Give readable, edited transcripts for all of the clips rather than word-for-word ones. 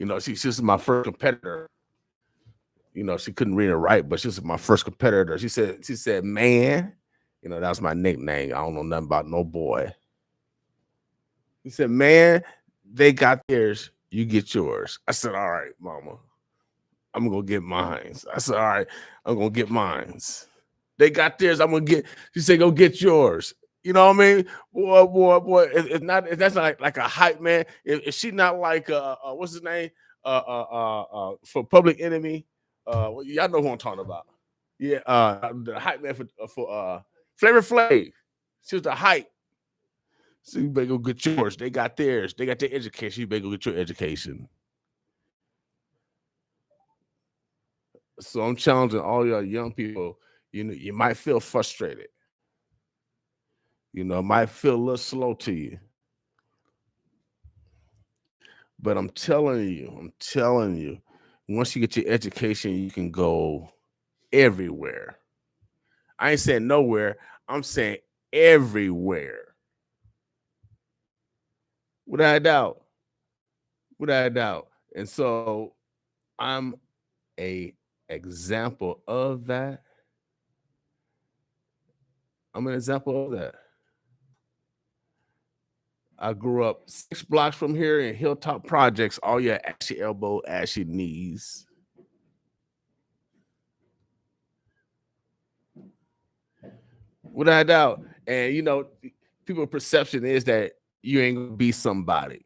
She was my first competitor. She couldn't read or write, but she was my first competitor. She said, man, that was my nickname. I don't know nothing about no boy. He said, man, they got theirs, you get yours. I said, all right, mama, I'm gonna get mines. I said, all right, I'm gonna get mines. They got theirs, I'm gonna get. She said, go get yours. You know what I mean? Boy. It's not. That's not like a hype man. If she not like what's his name? For Public Enemy. Y'all know who I'm talking about. Yeah, the hype man for Flavor Flav. She was the hype. So you better go get yours. They got theirs. They got their education. You better go get your education. So I'm challenging all y'all young people. You might feel frustrated. It might feel a little slow to you. But I'm telling you, once you get your education, you can go everywhere. I ain't saying nowhere. I'm saying everywhere. Without a doubt. Without a doubt. And so I'm a example of that. I'm an example of that. I grew up 6 blocks from here in Hilltop Projects. All your ashy elbow, ashy knees. Without a doubt. And people's perception is that you ain't gonna be somebody.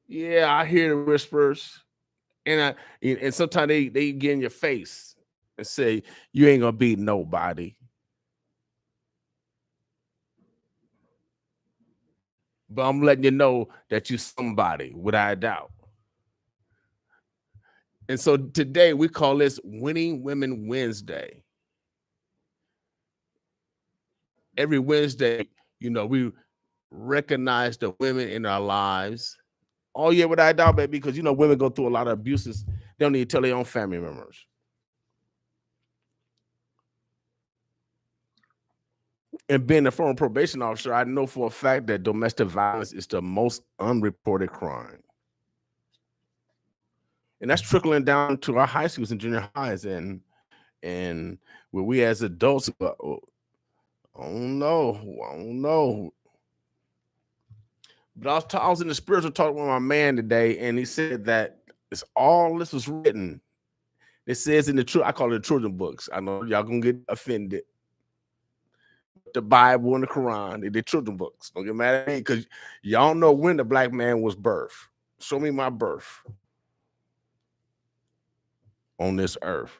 Yeah, I hear the whispers, and sometimes they get in your face and say you ain't gonna beat nobody. But I'm letting you know that you somebody, without a doubt. And so today we call this Winning Women Wednesday. Every Wednesday, we recognize the women in our lives. Oh yeah, without a doubt, baby, because women go through a lot of abuses. They don't need to tell their own family members. And being a former probation officer, I know for a fact that domestic violence is the most unreported crime. And that's trickling down to our high schools and junior highs, and where we as adults, I don't know. But I was in the spiritual talk with my man today, and he said that it's all this was written. It says in I call it the children books. I know y'all gonna get offended. The Bible and the Quran, they're children books. Don't get mad at me because y'all know when the black man was birthed. Show me my birth on this earth.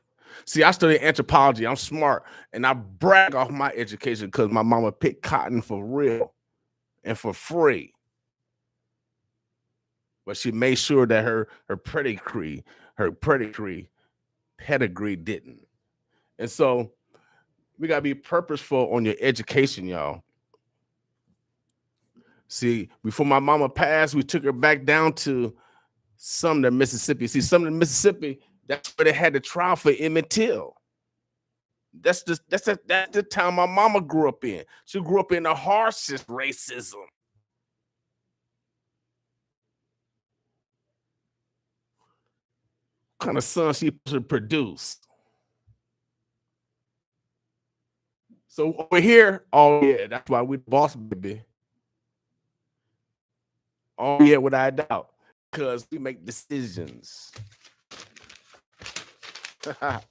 See, I studied anthropology. I'm smart, and I brag off my education because my mama picked cotton for real and for free. But she made sure that her pedigree didn't. And so we gotta be purposeful on your education, y'all. See, before my mama passed, we took her back down to Sumner, Mississippi. See, Sumner, Mississippi, that's where they had the trial for Emmett Till. That's the town my mama grew up in. She grew up in the harshest racism. What kind of son she should produce? So over here, oh yeah, that's why we the boss, baby. Oh yeah, without a doubt, because we make decisions. And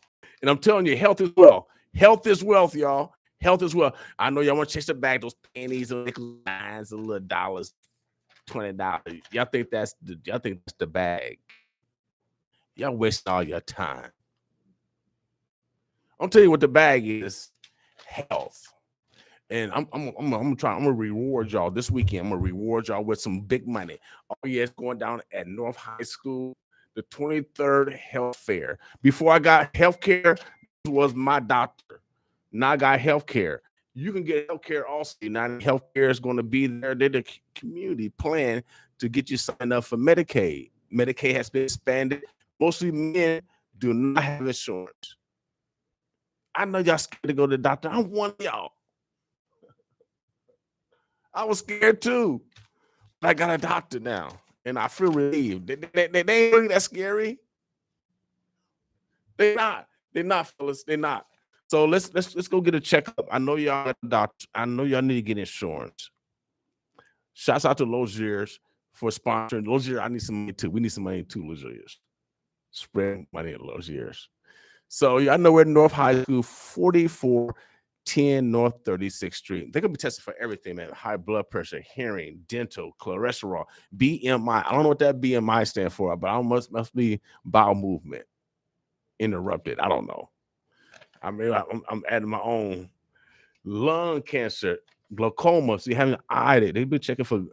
I'm telling you, health is wealth. Health is wealth, y'all. Health is wealth. I know y'all want to chase the bag, those pennies, those nickel lines, the little dollars, $20. Y'all think that's the bag. Y'all wasting all your time. I'll tell you what the bag is: health. And I'm gonna reward y'all this weekend. I'm gonna reward y'all with some big money. Oh yeah, it's going down at North High School, the 23rd Health Fair. Before I got health care, this was my doctor. Now I got health care. You can get health care also. Now health care is going to be there. They're the community plan to get you signed up for Medicaid. Medicaid has been expanded. Mostly men do not have insurance. I know y'all scared to go to the doctor. I'm one of y'all. I was scared too. But I got a doctor now. and I feel relieved. They ain't really that scary. They're not. They're not, fellas. They're not. So let's go get a checkup. I know y'all at the doctor. I know y'all need to get insurance. Shouts out to Logiers for sponsoring. Logiers, I need some money too. We need some money too, Logiers. Spread money at Logiers. So I know we're at North High School, 4410 North 36th Street. They're gonna be tested for everything, man. High blood pressure, hearing, dental, cholesterol, BMI. I don't know what that BMI stands for, but I must be bowel movement interrupted. I don't know. I mean, I'm adding my own lung cancer, glaucoma. So you haven't eyed it. They've been checking for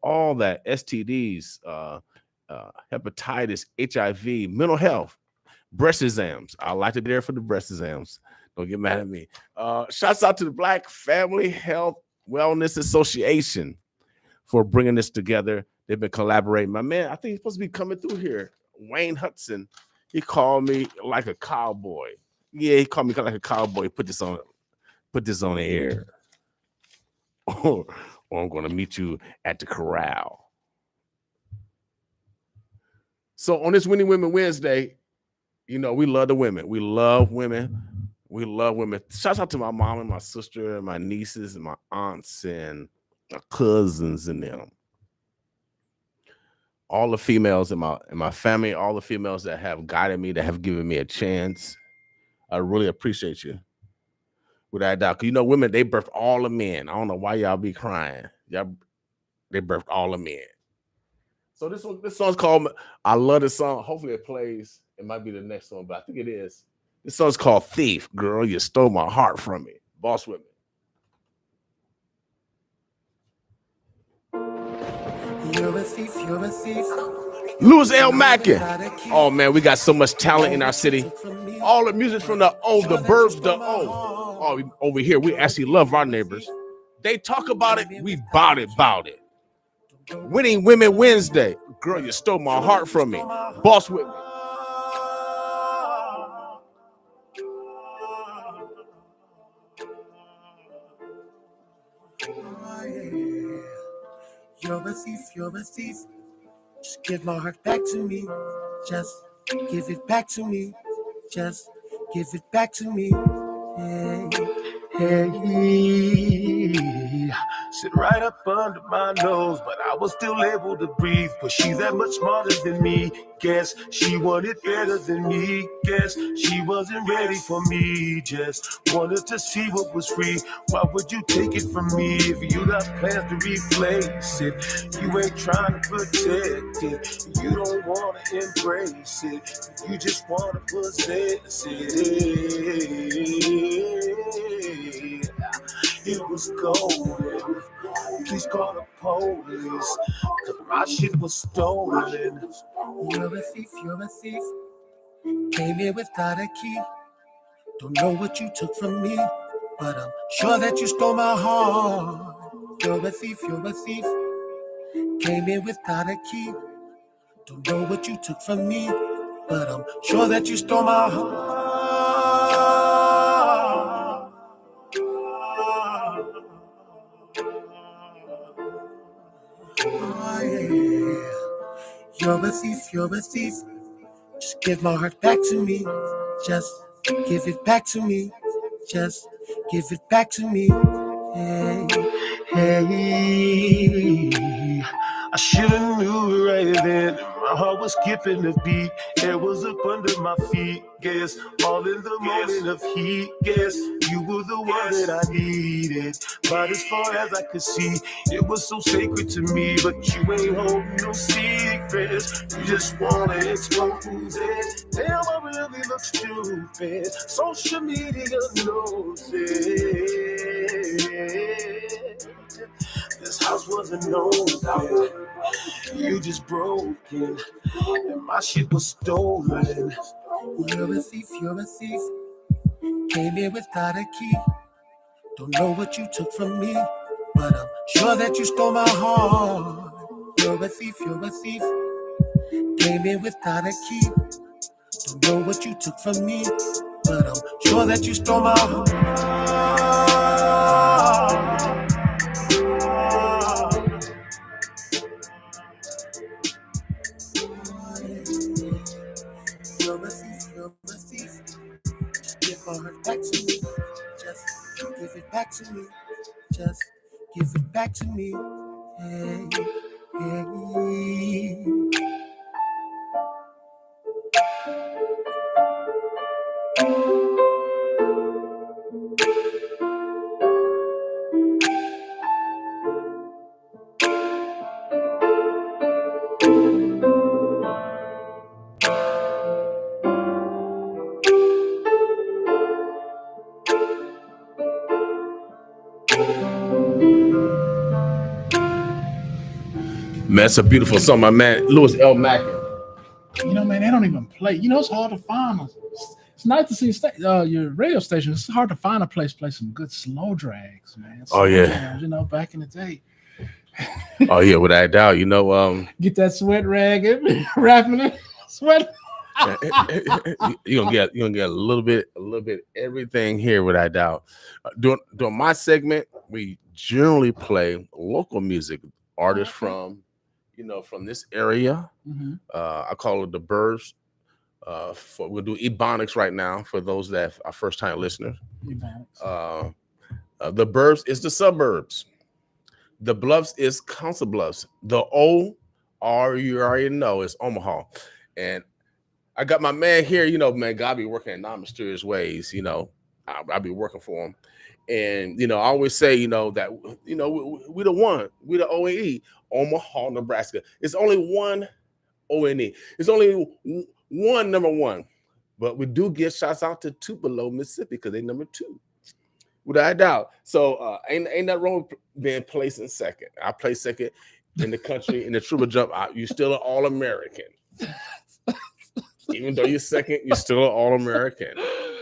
all that, STDs, hepatitis, HIV, mental health, breast exams. I like to be there for the breast exams. Don't get mad at me. Shouts out to the Black Family Health Wellness Association for bringing this together. They've been collaborating. My man, I think he's supposed to be coming through here. Wayne Hudson. He called me like a cowboy. Yeah, he called me like a cowboy. Put this on the air. Or I'm going to meet you at the corral. So on this Winning Women Wednesday, you know, we love the women. We love women. We love women. Shouts out to my mom and my sister and my nieces and my aunts and my cousins and them. All the females in my family, all the females that have guided me, that have given me a chance. I really appreciate you. Without a doubt. 'Cause you know, women, they birthed all the men. I don't know why y'all be crying. Y'all, they birthed all the men. So this song's called, I love this song. Hopefully it plays. It might be the next one, but I think it is. This song's called Thief. Girl, you stole my heart from me. Boss with me. You're a thief, you're a thief. Louis L. Mackin. Oh man, we got so much talent in our city. All the music from the O, the burbs, the O. Oh, over here, we actually love our neighbors. They talk about it, we bout it. Winning Women Wednesday. Girl, you stole my heart from me. Boss with me. You're a thief, you're a thief. Just give my heart back to me. Just give it back to me. Just give it back to me. Hey. Sit right up under my nose, but I was still able to breathe. But she's that much smarter than me. Guess she wanted better than me. Guess she wasn't ready for me. Just wanted to see what was free. Why would you take it from me if you got plans to replace it? You ain't trying to protect it. You don't want to embrace it. You just want to possess it. It was golden. Please call the police, 'cause my shit was stolen. You're a thief, you're a thief. Came here without a key. Don't know what you took from me, but I'm sure that you stole my heart. You're a thief, you're a thief. Came here without a key. Don't know what you took from me, but I'm sure that you stole my heart. Oh, yeah. You're a thief, you're a thief. Just give my heart back to me. Just give it back to me. Just give it back to me. Hey, I should've knew right then. My heart was skipping a beat. Air was up under my feet. Guess all in the moment of heat. Guess you were the one that I needed. But as far as I could see, it was so sacred to me. But you ain't holding no secrets. You just wanna expose it. Damn, I really look stupid. Social media knows it. This house wasn't open. You just broke it. And my shit was stolen. You're a thief, you're a thief. Came here without a key. Don't know what you took from me, but I'm sure that you stole my heart. You're a thief, you're a thief. Came here without a key. Don't know what you took from me, but I'm sure that you stole my heart. back to me. Just give it back to me. Hey, hey. Man, it's a beautiful song, my man. Louis L. Macken. You know, man, they don't even play. You know, it's hard to find. It's nice to see your radio station. It's hard to find a place play some good slow drags, man. Oh, yeah. Jams, you know, back in the day. Oh yeah, without a doubt. You know, get that sweat rag in, wrapping it, sweat. you're gonna get a little bit everything here without a doubt. During my segment, we generally play local music, artists from this area. Mm-hmm. I call it the Burbs. We'll do Ebonics right now for those that are first time listeners. The Burbs is the suburbs. The Bluffs is Council Bluffs. The O, you already know, is Omaha. And I got my man here, you know, man, God be working in non-mysterious ways, you know. I'll be working for him. And, you know, I always say, you know, that, you know, we the one. We the O-N-E, Omaha, Nebraska. It's only one O-N-E. It's only one number one. But we do give shouts out to Tupelo, Mississippi, because they number 2. Without a doubt. So ain't nothing wrong with being placed in second. I play second in the country in the triple jump. You still an All-American. Even though you're second, you're still an All-American.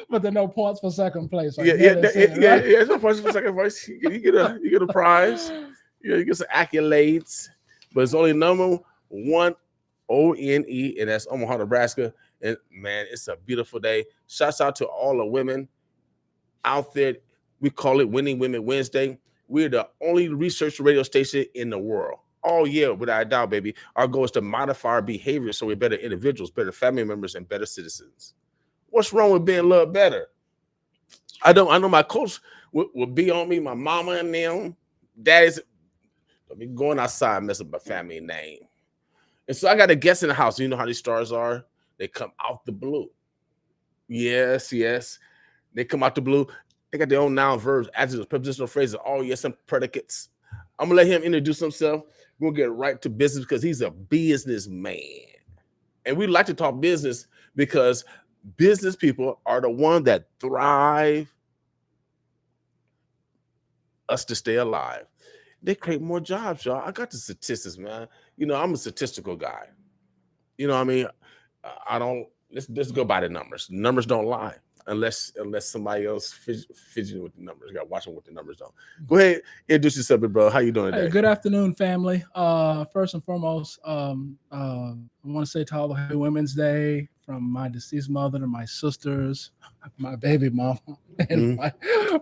But there are no points for second place. Yeah. There's no points for second place. You get a prize. You get some accolades. But it's only number 1 O-N-E, and that's Omaha, Nebraska. And man, it's a beautiful day. Shouts out to all the women out there. We call it Winning Women Wednesday. We're the only research radio station in the world. Oh, yeah, without a doubt, baby. Our goal is to modify our behavior so we're better individuals, better family members, and better citizens. What's wrong with being a little better? I know my coach will be on me, my mama and them. Daddy's be going outside messing up my family name. And so I got a guest in the house. You know how these stars are? They come out the blue. Yes. They come out the blue. They got their own noun, verbs, adjectives, prepositional phrases, all yes and predicates. I'm gonna let him introduce himself. We'll get right to business because he's a businessman. And we like to talk business because business people are the ones that thrive us to stay alive. They create more jobs, y'all. I got the statistics, man. You know, I'm a statistical guy. You know what I mean? Let's go by the numbers. The numbers don't lie. Unless somebody else fidgeting with the numbers. You got to watch them with the numbers, though. Go ahead, introduce yourself, bro. How you doing today? Hey, good afternoon, family. First and foremost, I want to say to all the Happy Women's Day from my deceased mother to my sisters, my baby mama, and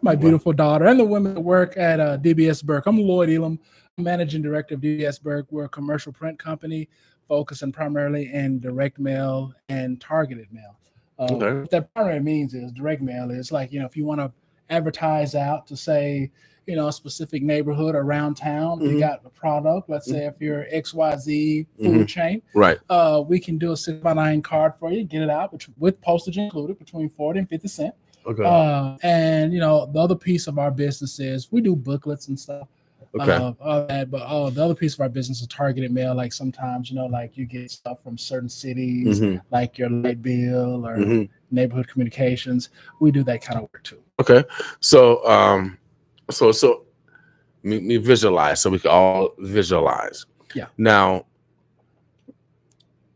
my beautiful daughter, and the women that work at DBS Burke. I'm Lloyd Elam, managing director of DBS Burke. We're a commercial print company focusing primarily in direct mail and targeted mail. What that primarily means is direct mail is like, you know, if you want to advertise out to say, you know, a specific neighborhood around town, you got a product, let's say if you're XYZ food chain, right? We can do a 6x9 card for you, get it out with postage included between 40 and 50 cents. Okay. And, you know, the other piece of our business is we do booklets and stuff. Okay. But the other piece of our business is targeted mail. Like sometimes, you know, like you get stuff from certain cities, like your light bill or neighborhood communications. We do that kind of work too. Okay. So, so me visualize so we can all visualize. Yeah. Now,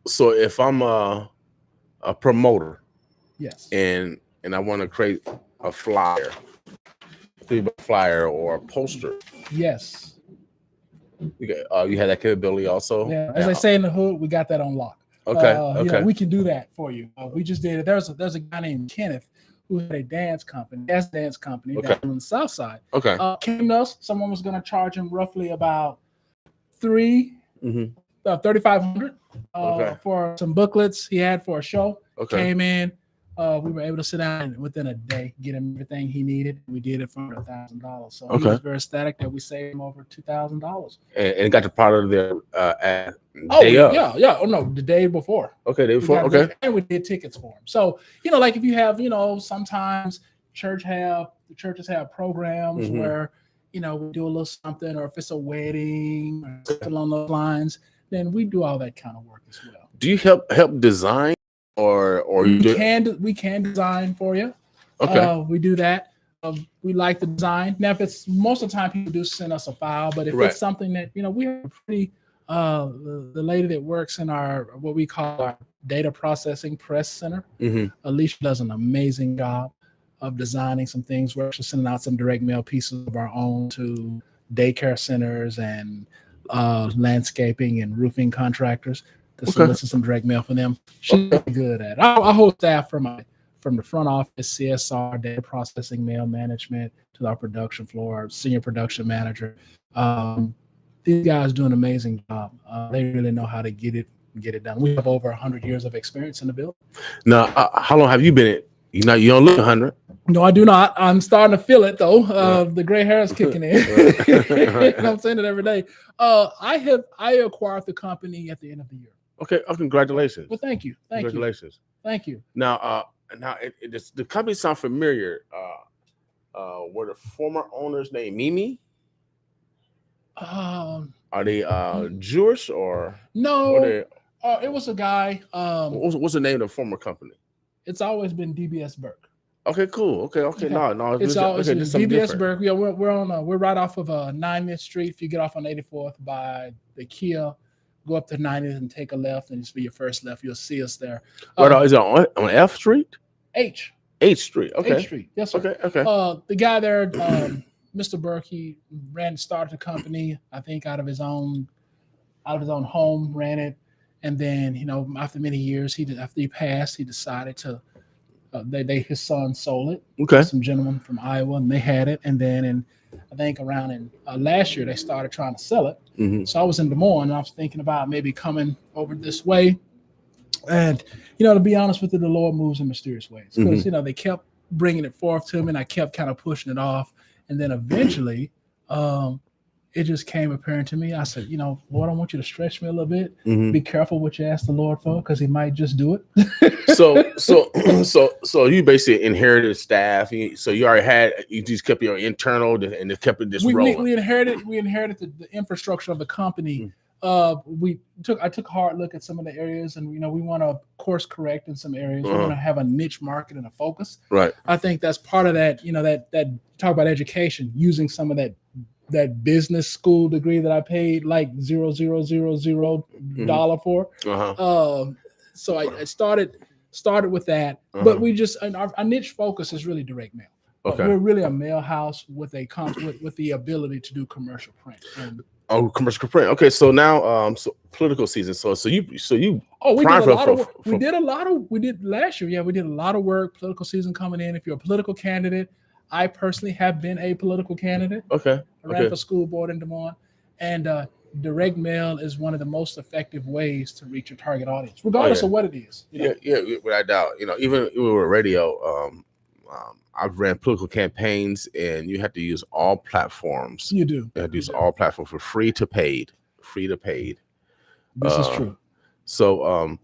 so if I'm a promoter, yes, and I want to create a flyer. Flyer or a poster. Yes. You had that capability also? Yeah. As I say in the hood, we got that on lock. Okay. You know, we can do that for you. We just did it. There's a guy named Kenneth who had a dance company down on the south side. Okay. Came to us. Someone was going to charge him roughly about $3,500 for some booklets he had for a show. Okay. Came in, we were able to sit down and within a day get him everything he needed. We did it for $1,000. So he Okay. was very ecstatic that we saved him over $2,000. And got the product there at Oh day of. yeah. Oh no, the day before. Okay, day We before. got Okay. and we did tickets for him. So like if you have, sometimes the churches have programs Mhm. where we do a little something, or if it's a wedding or something along those lines, then we do all that kind of work as well. Do you help design or you We do? we can design for you. Okay. We do that. We like the design. Now, if it's most of the time, people do send us a file, but if Right. it's something that we have a pretty the lady that works in our what we call our data processing press center, Mhm. Alicia, does an amazing job of designing some things. We're actually sending out some direct mail pieces of our own to daycare centers and landscaping and roofing contractors to Okay. solicit some direct mail for them. She's really good at it. Our whole staff from the front office, CSR, data processing, mail management, to our production floor, our senior production manager. These guys do an amazing job. They really know how to get it done. We have over 100 years of experience in the building. Now, how long have you been in? You don't look 100. No, I do not. I'm starting to feel it though. Right. The gray hair is kicking in. Right. And I'm saying it every day. I acquired the company at the end of the year. Okay. Oh, congratulations. Well, thank you. Congratulations. Thank you. Now, the company sound familiar. Were the former owners named Mimi? Are they Jewish or No, were they, it was a guy. what's the name of the former company? It's always been DBS Burke. Okay, cool. Okay. Okay. No, It's always been just something DBS different. Burke. Yeah, we're right off of 9th Street. If you get off on 84th by the Kia, go up to 90th and take a left, and just be your first left. You'll see us there. Right, is it on F Street? H Street. Okay. H Street. Yes, sir. Okay. The guy there, Mr. Burke, he started the company, I think out of his own home, ran it, and then after many years, after he passed, he decided to. His son sold it. Okay. Some gentleman from Iowa, and they had it, and then I think around in last year they started trying to sell it. Mm-hmm. So I was in Des Moines, and I was thinking about maybe coming over this way. And, to be honest with you, the Lord moves in mysterious ways because, they kept bringing it forth to me and I kept kind of pushing it off. And then eventually it just came apparent to me. I said, Lord, I want you to stretch me a little bit. Mm-hmm. Be careful what you ask the Lord for because he might just do it. So you basically inherited staff. So you already you just kept your internal and it kept it just rolling. We inherited the infrastructure of the company. I took a hard look at some of the areas, and we want to course correct in some areas. We want to have a niche market and a focus. Right. I think that's part of that. That talk about education, using some of that business school degree that I paid like $0.000 for. Uh-huh. So I started with that, Uh-huh. but we just our niche focus is really direct mail. Okay. We're really a mail house with with the ability to do commercial print. And, commercial print. Okay, so now so political season. So you we did prime a lot of for- work. We did last year. Yeah, we did a lot of work. Political season coming in. If you're a political candidate, I personally have been a political candidate. Okay. I ran for school board in Des Moines, and direct mail is one of the most effective ways to reach your target audience, regardless of what it is. Yeah, without doubt. Even with radio, I've ran political campaigns, and you have to use all platforms. You do. You have to use all platforms for free to paid. This is true. So,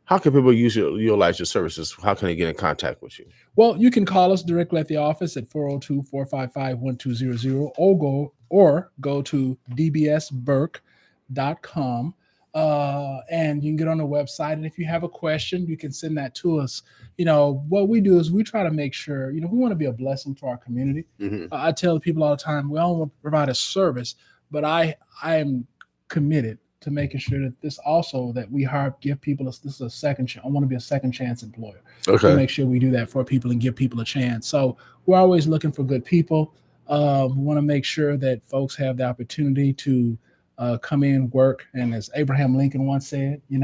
how can people utilize your services? How can they get in contact with you? Well, you can call us directly at the office at 402-455-1200 or go to dbsburke.com. And you can get on the website. And if you have a question, you can send that to us. What we do is we try to make sure, we want to be a blessing to our community. Mm-hmm. I tell people all the time, we all want to provide a service, but I am committed to making sure that we give people this is a second chance. I want to be a second chance employer. Okay. To make sure we do that for people and give people a chance. So we're always looking for good people. We want to make sure that folks have the opportunity to come in, work. And as Abraham Lincoln once said, you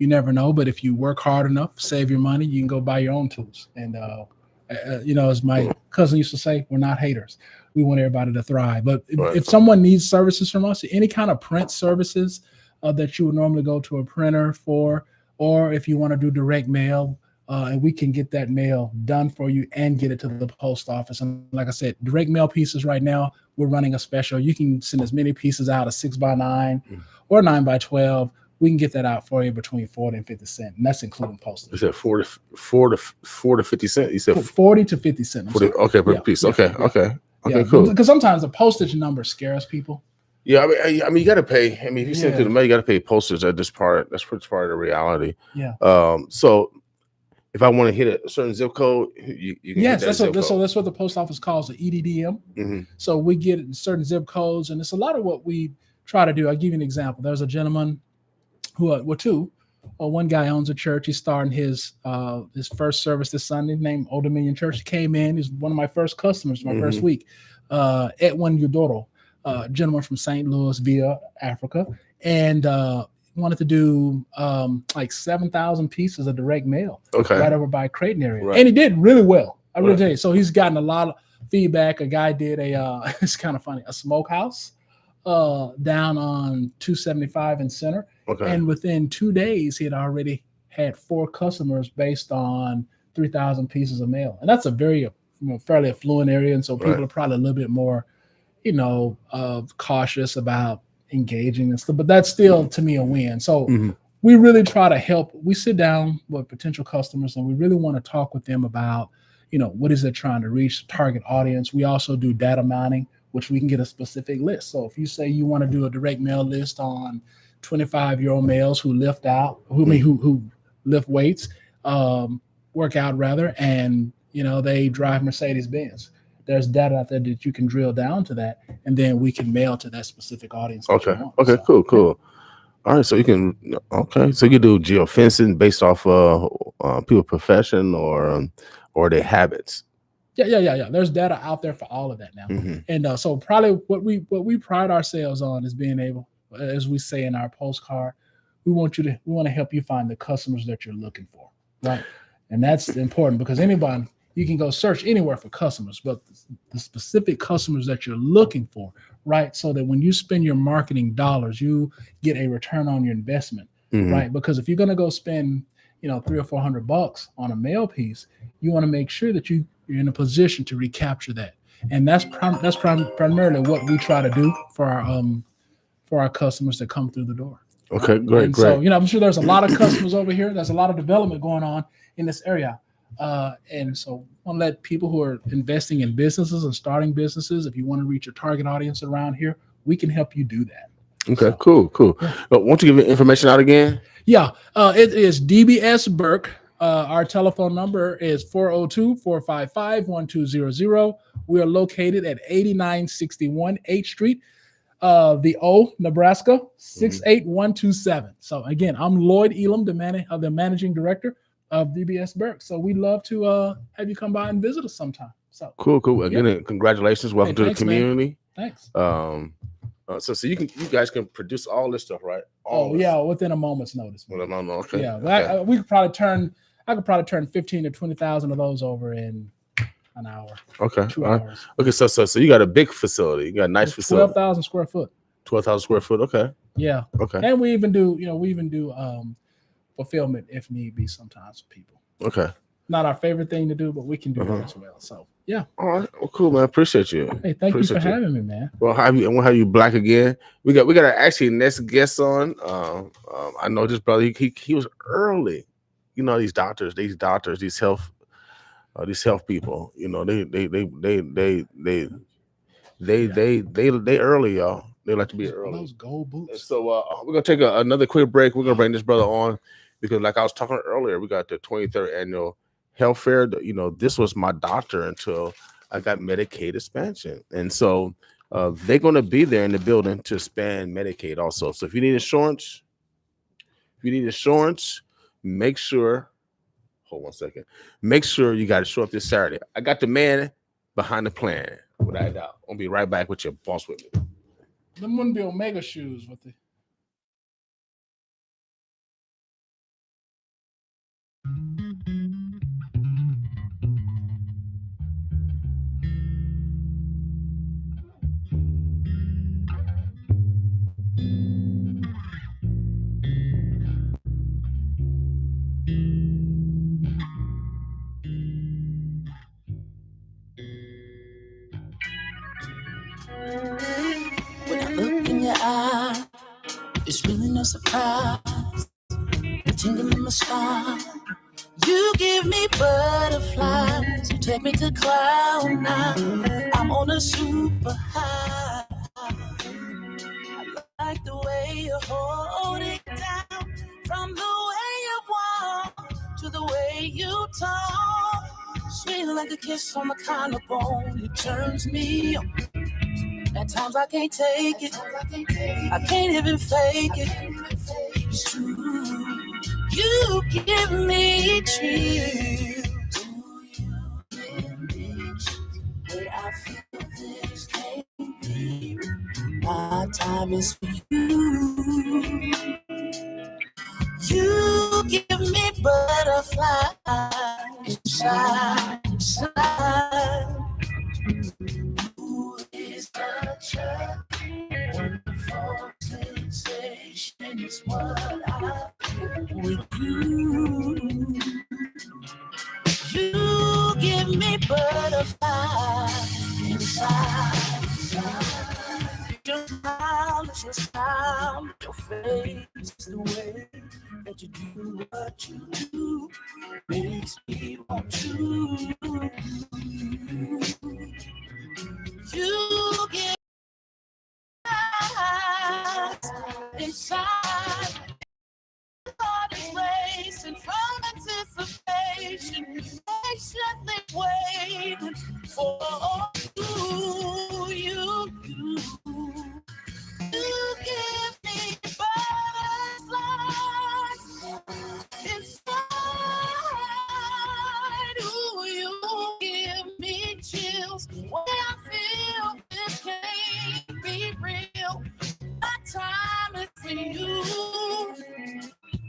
never know, but if you work hard enough, save your money, you can go buy your own tools. And, as my cousin used to say, we're not haters. We want everybody to thrive. But if someone needs services from us, any kind of print services that you would normally go to a printer for, or if you want to do direct mail, and we can get that mail done for you and get it to the post office. And like I said, direct mail pieces right now, we're running a special. You can send as many pieces out as 6x9 or 9x12. We can get that out for you between 40 and 50 cents, and that's including postage. You said 4 to 50 cents. You said 40 to 50 cents. 40, okay, per piece. Okay, okay, cool. Because sometimes the postage number scares people. Yeah, I mean, you got to pay. I mean, if you send through the mail, you got to pay postage. That's part of the reality. Yeah. So if I want to hit a certain zip code, you can hit that zip code. So that's what the post office calls the EDDM. Mm-hmm. So we get certain zip codes, and it's a lot of what we try to do. I'll give you an example. There's a gentleman one guy owns a church. He's starting his first service this Sunday, named Old Dominion Church. He came in. He's one of my first customers, my first week. Edwin Udoro, gentleman from St. Louis via Africa, and wanted to do like 7,000 pieces of direct mail right over by Creighton area. Right. And he did really well. I really tell you. So he's gotten a lot of feedback. A guy did it's kind of funny, a smokehouse down on 275 in Center. Okay. And within 2 days, he had already had 4 customers based on 3,000 pieces of mail. And that's a very fairly affluent area. And so people are probably a little bit more, cautious about engaging and stuff. But that's still, to me, a win. So we really try to help. We sit down with potential customers, and we really want to talk with them about, what is it trying to reach, target audience. We also do data mining, which we can get a specific list. So if you say you want to do a direct mail list on 25-year-old males who lift weights, work out rather, and they drive Mercedes Benz. There's data out there that you can drill down to that, and then we can mail to that specific audience. Okay. Cool. All right, so you can so you do geofencing based off people's profession or their habits. Yeah. There's data out there for all of that now, and so probably what we pride ourselves on is being able, as we say in our postcard, we want to help you find the customers that you're looking for, right? And that's important because you can go search anywhere for customers, but the specific customers that you're looking for, right? So that when you spend your marketing dollars, you get a return on your investment, right? Because if you're going to go spend, $300 or $400 on a mail piece, you want to make sure that you're in a position to recapture that. And that's primarily what we try to do for our customers that come through the door. Okay, great. So, I'm sure there's a lot of customers over here. There's a lot of development going on in this area. And so I want to let people who are investing in businesses and starting businesses, if you want to reach your target audience around here, we can help you do that. Okay, cool. Yeah. Won't you give information out again? Yeah, it is DBS Burke. Our telephone number is 402-455-1200. We are located at 8961 8th Street, Nebraska, 68127. So again, I'm Lloyd Elam, the managing director of DBS Burke. So we'd love to have you come by and visit us sometime. So cool. Again, congratulations. Welcome to the community. Man. Thanks. So you guys can produce all this stuff, right? Within a moment's notice. Okay. Yeah, okay. I could probably turn 15 to 20,000 of those over in an hour. Okay. 2 hours. Okay, so you got a big facility. You got a nice facility. 12,000 square foot. 12,000 square foot. Okay. Yeah. Okay. And we even do fulfillment if need be sometimes for people. Okay. Not our favorite thing to do, but we can do that as well. So yeah. All right. Well, cool, man. Appreciate you. Hey, thank you for having me, man. Well, we'll have you black again. We got actually next guest on. I know this brother. He was early. These doctors, these health people. They early, y'all. They like to be early. Those gold boots. And so we're gonna take another quick break. We're gonna bring this brother on because, like I was talking earlier, we got the 23rd annual health fair. This was my doctor until I got Medicaid expansion, and so they're gonna be there in the building to expand Medicaid also. So if you need insurance, make sure. Hold one second. Make sure you got to show up this Saturday. I got the man behind the plan, without a doubt. I'll be right back with your boss with me. Them wouldn't be Omega shoes with the. It's really no surprise. The tingle in my spine. You give me butterflies. You take me to cloud nine. I'm on a super high. I like the way you hold it down. From the way you walk to the way you talk. Sweet like a kiss on the collarbone. It turns me on. At times I can't take it. I can't even fake it. It's true. You give me chills. Where I feel this can't be. My time is for you. You give me butterflies inside. Ooh, it's such a wonderful sensation. It's what I feel with you. You give me butterflies inside. Your smile is your smile, your face, the way that you do what you do makes me want you. You give me inside. Heart is racing from anticipation, patiently waiting for you. You give me butterflies inside. Ooh, you give me chills when I feel this can't be real. My time is for you.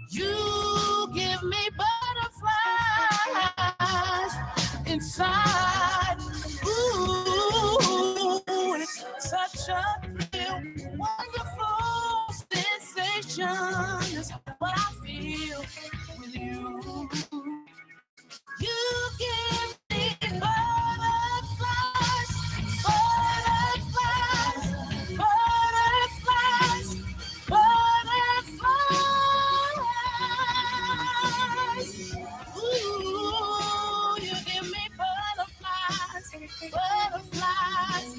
You give me butterflies inside. Ooh, it's such a real wonderful sensation. It's what I feel with you. You give me butterflies, butterflies, butterflies, butterflies. Ooh, you give me butterflies, butterflies,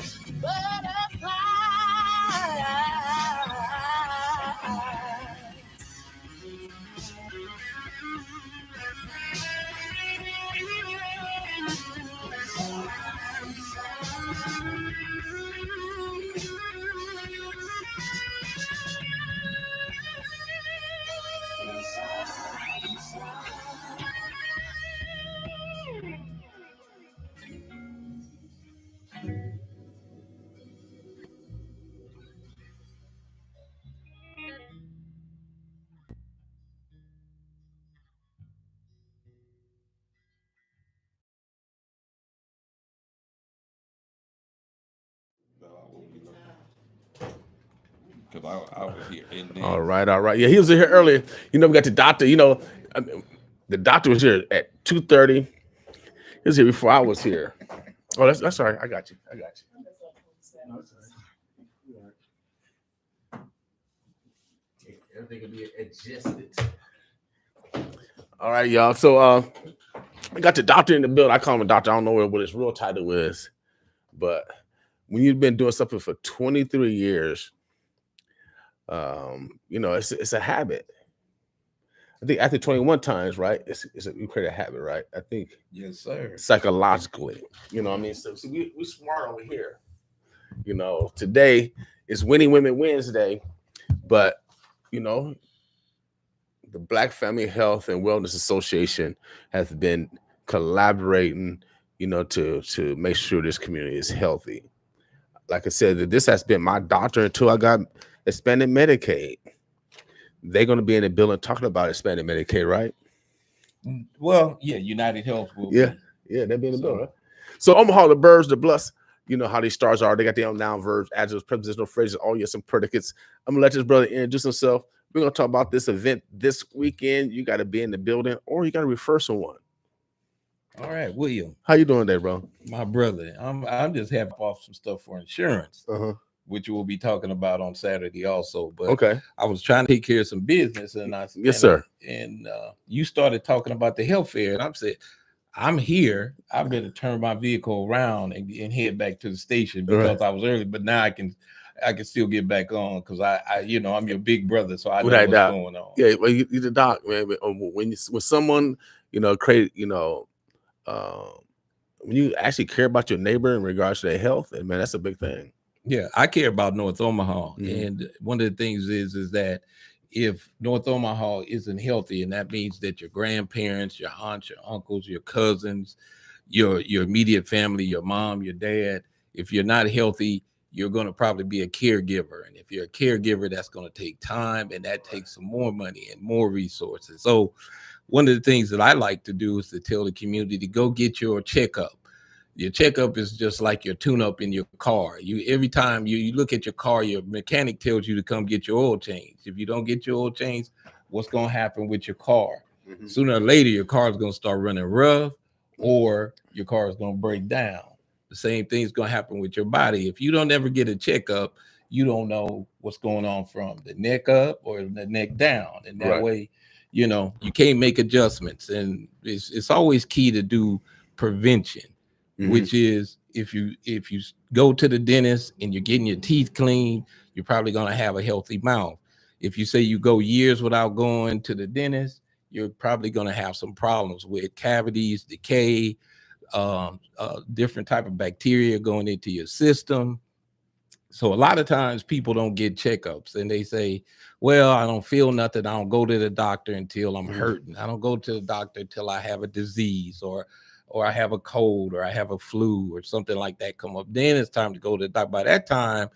Because I was here. And then, All right. Yeah, he was here earlier. You know, we got the doctor. You know, the doctor was here at 2:30. He was here before I was here. Oh, that's all right. I got you. Everything can be adjusted. All right, y'all. So I got the doctor in the building. I call him a doctor. I don't know what his real title is, but when you've been doing something for 23 years, you know, it's a habit. I think after 21 times, right? You create a habit, right? I think. yes, sir. Psychologically, you know what I mean? So we smart over here. You know, today is Winning Women Wednesday, but you know, the Black Family Health and Wellness Association has been collaborating, you know, to make sure this community is healthy. Like I said, this has been my doctor until I got expanded Medicaid. They're going to be in the building talking about expanded Medicaid, right? Well, yeah, United Health will Yeah, they'll be in the building. Right? So Omaha, the verbs, the bless, you know how these stars are. They got their own noun, verbs, adjectives, prepositional phrases, all yes, and predicates. I'm gonna let this brother introduce himself. We're gonna talk about this event this weekend. You got to be in the building, or you got to refer someone. All right, William. How you doing there, bro? My brother. I'm just having off some stuff for insurance. Uh-huh. which we'll be talking about on Saturday also. But Okay. I was trying to take care of some business, and Yes, sir. And you started talking about the health fair, and I'm saying, I'm here. I better turn my vehicle around and head back to the station because I was early. But now I can still get back on because I I'm your big brother, so I know Without what's doubt. going on. Yeah, well, you're the doc, man. But, when someone create when you actually care about your neighbor in regards to their health, and man, that's a big thing. Yeah, I care about North Omaha, Mhm. and one of the things is that if North Omaha isn't healthy, and that means that your grandparents, your aunts, your uncles, your cousins, your immediate family, your mom, your dad, if you're not healthy, you're going to probably be a caregiver, and if you're a caregiver, that's going to take time, and that takes some more money and more resources. So one of the things that I like to do is to tell the community to go get your checkup. Your checkup is just like your tune-up in your car. Every time you look at your car, your mechanic tells you to come get your oil change. If you don't get your oil change, what's going to happen with your car? Mhm. Sooner or later, your car is going to start running rough, or your car is going to break down. The same thing is going to happen with your body. If you don't ever get a checkup, you don't know what's going on from the neck up or the neck down, and that way, you can't make adjustments. And it's always key to do prevention. Mhm. Which is if you go to the dentist and you're getting your teeth cleaned, you're probably going to have a healthy mouth. If you say you go years without going to the dentist, you're probably going to have some problems with cavities, decay, different type of bacteria going into your system. So a lot of times people don't get checkups, and they say, well, I don't feel nothing. I don't go to the doctor until I'm hurting. I don't go to the doctor until I have a disease or I have a cold or I have a flu or something like that come up. Then it's time to go to the doctor. By that time,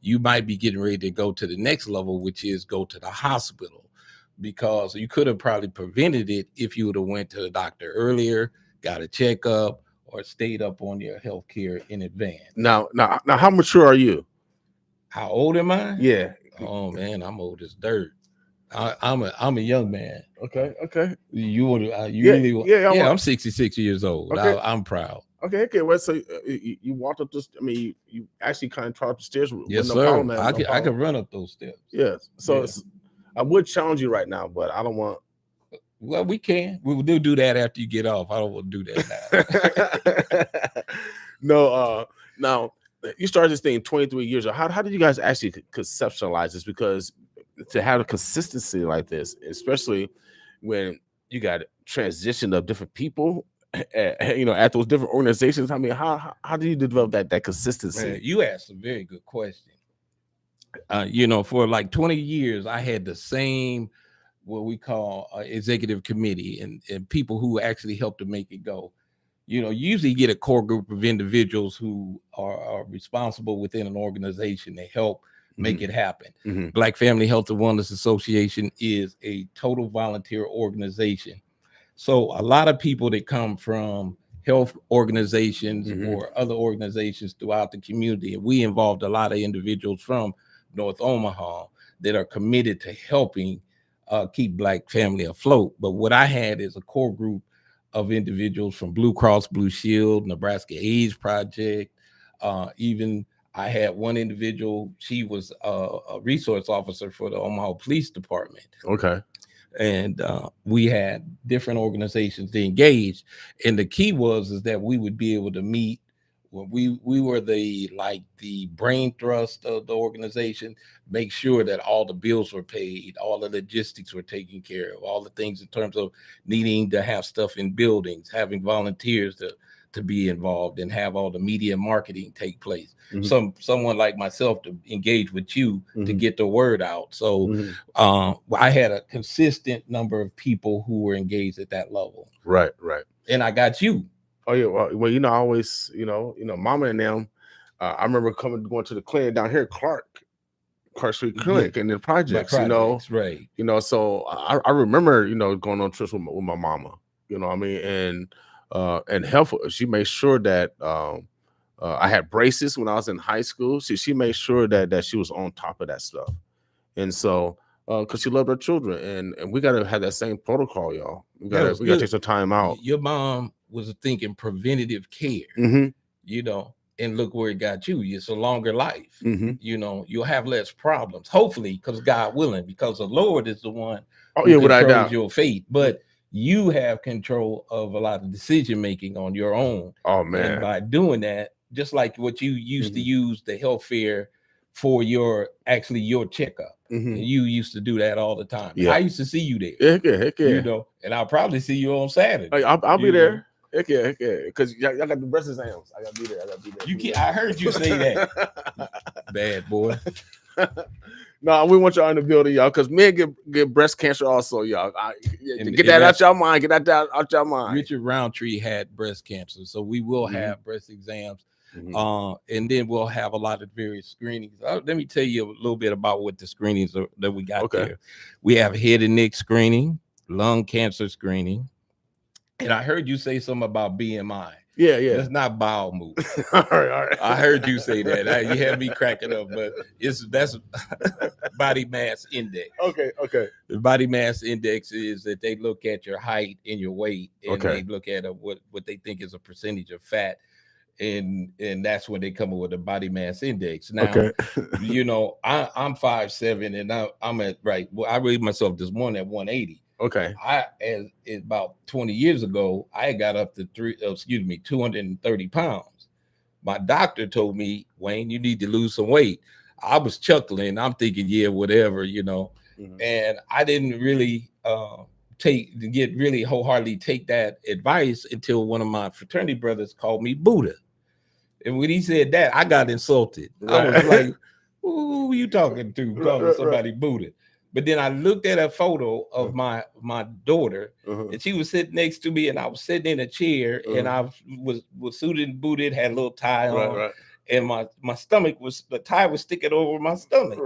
you might be getting ready to go to the next level, which is go to the hospital, because you could have probably prevented it if you would have went to the doctor earlier, got a checkup, or stayed up on your health care in advance. Now, how mature are you? How old am I? Yeah. Oh man, I'm old as dirt. I'm a young man. Okay. I'm 66 years old. Okay. I'm proud. Okay. Well, so you walked up this. I mean, you actually kind of trod up the stairs. Yes, no sir. problem, man. I No can problem. run up those steps. Yes. So Yeah. I would challenge you right now, but I don't want. Well, we can. We will do that after you get off. I don't want to do that now. No. Now you started this thing 23 years ago. How did you guys actually conceptualize this? Because to have a consistency like this, especially when you got transition of different people, at those different organizations. I mean, how do you develop that consistency? Man, you asked a very good question. For like 20 years, I had the same what we call executive committee and people who actually help to make it go. You usually get a core group of individuals who are responsible within an organization to help make it happen. Mhm. Black Family Health and Wellness Association is a total volunteer organization. So a lot of people that come from health organizations or other organizations throughout the community, and we involved a lot of individuals from North Omaha that are committed to helping keep Black family afloat. But what I had is a core group of individuals from Blue Cross Blue Shield, Nebraska AIDS Project. Even I had one individual, she was a resource officer for the Omaha Police Department. Okay. And we had different organizations to engage. And the key is that we would be able to meet when we were the brain thrust of the organization, make sure that all the bills were paid, all the logistics were taken care of, all the things in terms of needing to have stuff in buildings, having volunteers to be involved, and have all the media marketing take place. Someone like myself to engage with you to get the word out. So I had a consistent number of people who were engaged at that level. Right. And I got you. Oh yeah, well, I always, Mama and them. I remember going to the clinic down here, Clark Street Clinic, and the projects. Right. So I remember, going on trips with my mama. You know what I mean, and helpful. She made sure that I had braces when I was in high school. She made sure that she was on top of that stuff, and so. Because she loved her children, and we gotta have that same protocol, y'all. We gotta take some time out. Your mom was thinking preventative care. and look where it got you. It's a longer life. Mm-hmm. You know, you'll have less problems, hopefully, because God willing, because the Lord is the one Oh who yeah, without controls doubt. your fate. But you have control of a lot of decision making on your own. Oh And man. by doing that, just like what you used to use the health fair for your checkup. Mhm. And you used to do that all the time. Yeah. I used to see you there. Heck yeah, heck yeah. You know, and I'll probably see you on Saturday. Hey, I'll be you there. know. Heck yeah, because y'all got the breast exams. I gotta be there. You can't, I heard you say that. Bad boy. No, we want y'all in the building, y'all, because men get breast cancer also, y'all. And Get that out your mind. Get that out your mind. Richard Roundtree had breast cancer, so we will have breast exams. And then we'll have a lot of various screenings. Let me tell you a little bit about what the screenings are that we got there. We have head and neck screening, lung cancer screening, and I heard you say something about BMI. Yeah. That's not bowel movement. all right. I heard you say that. You had me cracking up, but that's body mass index. Okay. The body mass index is that they look at your height and your weight, and they look at what they think is a percentage of fat. And that's when they come up with a body mass index. Now, you know, I'm 5'7", and I'm at Well, I weighed myself this morning at 180. Okay. About 20 years ago, I got up to 230 pounds. My doctor told me, Wayne, you need to lose some weight. I was chuckling. I'm thinking, yeah, whatever, you know. And I didn't really wholeheartedly take that advice until one of my fraternity brothers called me Buddha. And when he said that, I got insulted. I was like, who are you talking to, calling somebody Buddha? But then I looked at a photo of my daughter, and she was sitting next to me, and I was sitting in a chair, and I was suited and booted, had a little tie on, and my stomach the tie was sticking over my stomach.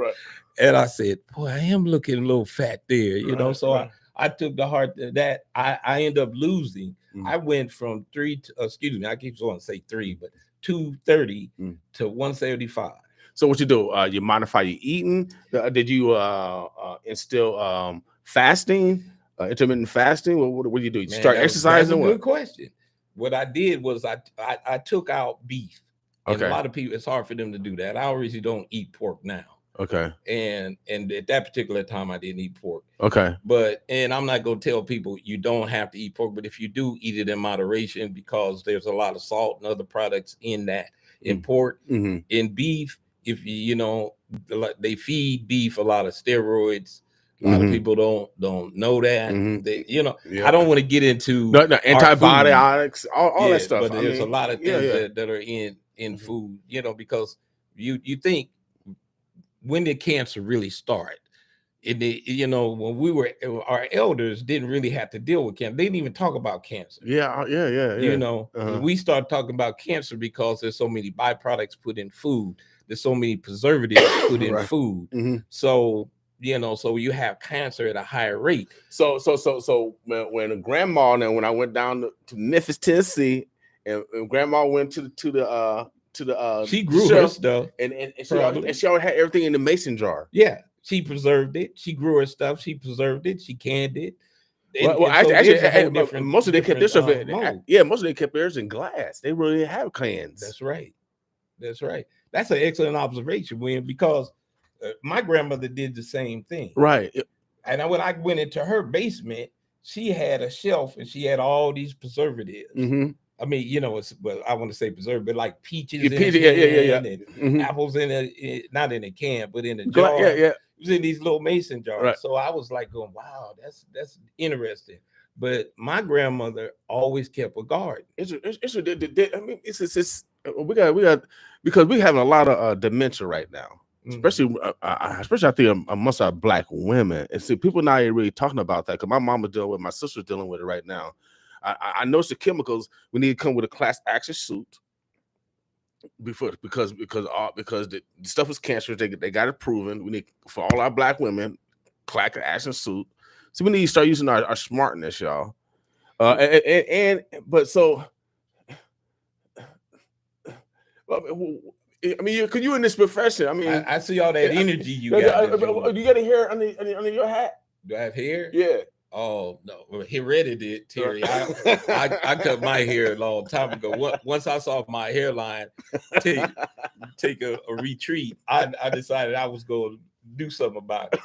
And I said, boy, I am looking a little fat there, you know. So I took the heart to that. I ended up losing. I went from I keep wanting to say 230 to 175. So what you do? You modify your eating? Did you instill fasting, intermittent fasting? What do you do? You start exercising? That's a good question. What I did was I took out beef. And a lot of people, it's hard for them to do that. I already don't eat pork now. Okay. And at that particular time, I didn't eat pork. Okay. And I'm not going to tell people you don't have to eat pork, but if you do, eat it in moderation, because there's a lot of salt and other products in that. In pork, in beef, if you know, they feed beef a lot of steroids. A lot of people don't know that. They, you know, I don't want to get into antibiotics, all that stuff. But there's a lot of things that are in food, you know, because you think, when did cancer really start? You know, when our elders didn't really have to deal with cancer. They didn't even talk about cancer. Yeah. You know, we start talking about cancer because there's so many byproducts put in food. There's so many preservatives put in food. So, you know, so you have cancer at a higher rate. So when a grandma, and when I went down to Memphis, Tennessee, and grandma went to the she grew her stuff, and she already had everything in the mason jar. Yeah, she preserved it. She grew her stuff. She preserved it. She canned it. Actually, most of them kept their stuff. Most of them kept theirs in glass. They really didn't have cans. That's right. That's an excellent observation, William, because my grandmother did the same thing. Right. And when I went into her basement, she had a shelf, and she had all these preservatives. I mean, you know, I want to say preserve, but like peaches, and apples not in a can, but in a jar. It was in these little mason jars. Right. So I was like going, wow, that's interesting. But my grandmother always kept a garden. I mean, we got because we're having a lot of dementia right now, especially I think amongst our Black women. And see, people not even really talking about that, because my mom is dealing with, my sister's dealing with it right now. I know the chemicals. We need to come with a class action suit because the stuff is cancerous. They got it proven. We need, for all our Black women, class action suit. So we need to start using our smartness, y'all. But so, I mean, because you in this profession, I mean, I see all that energy you got. You got a hair under your hat? Do I have hair? Yeah. Oh no, well, hereditary. I cut my hair a long time ago. Once I saw my hairline take a retreat, I decided I was going to do something about it.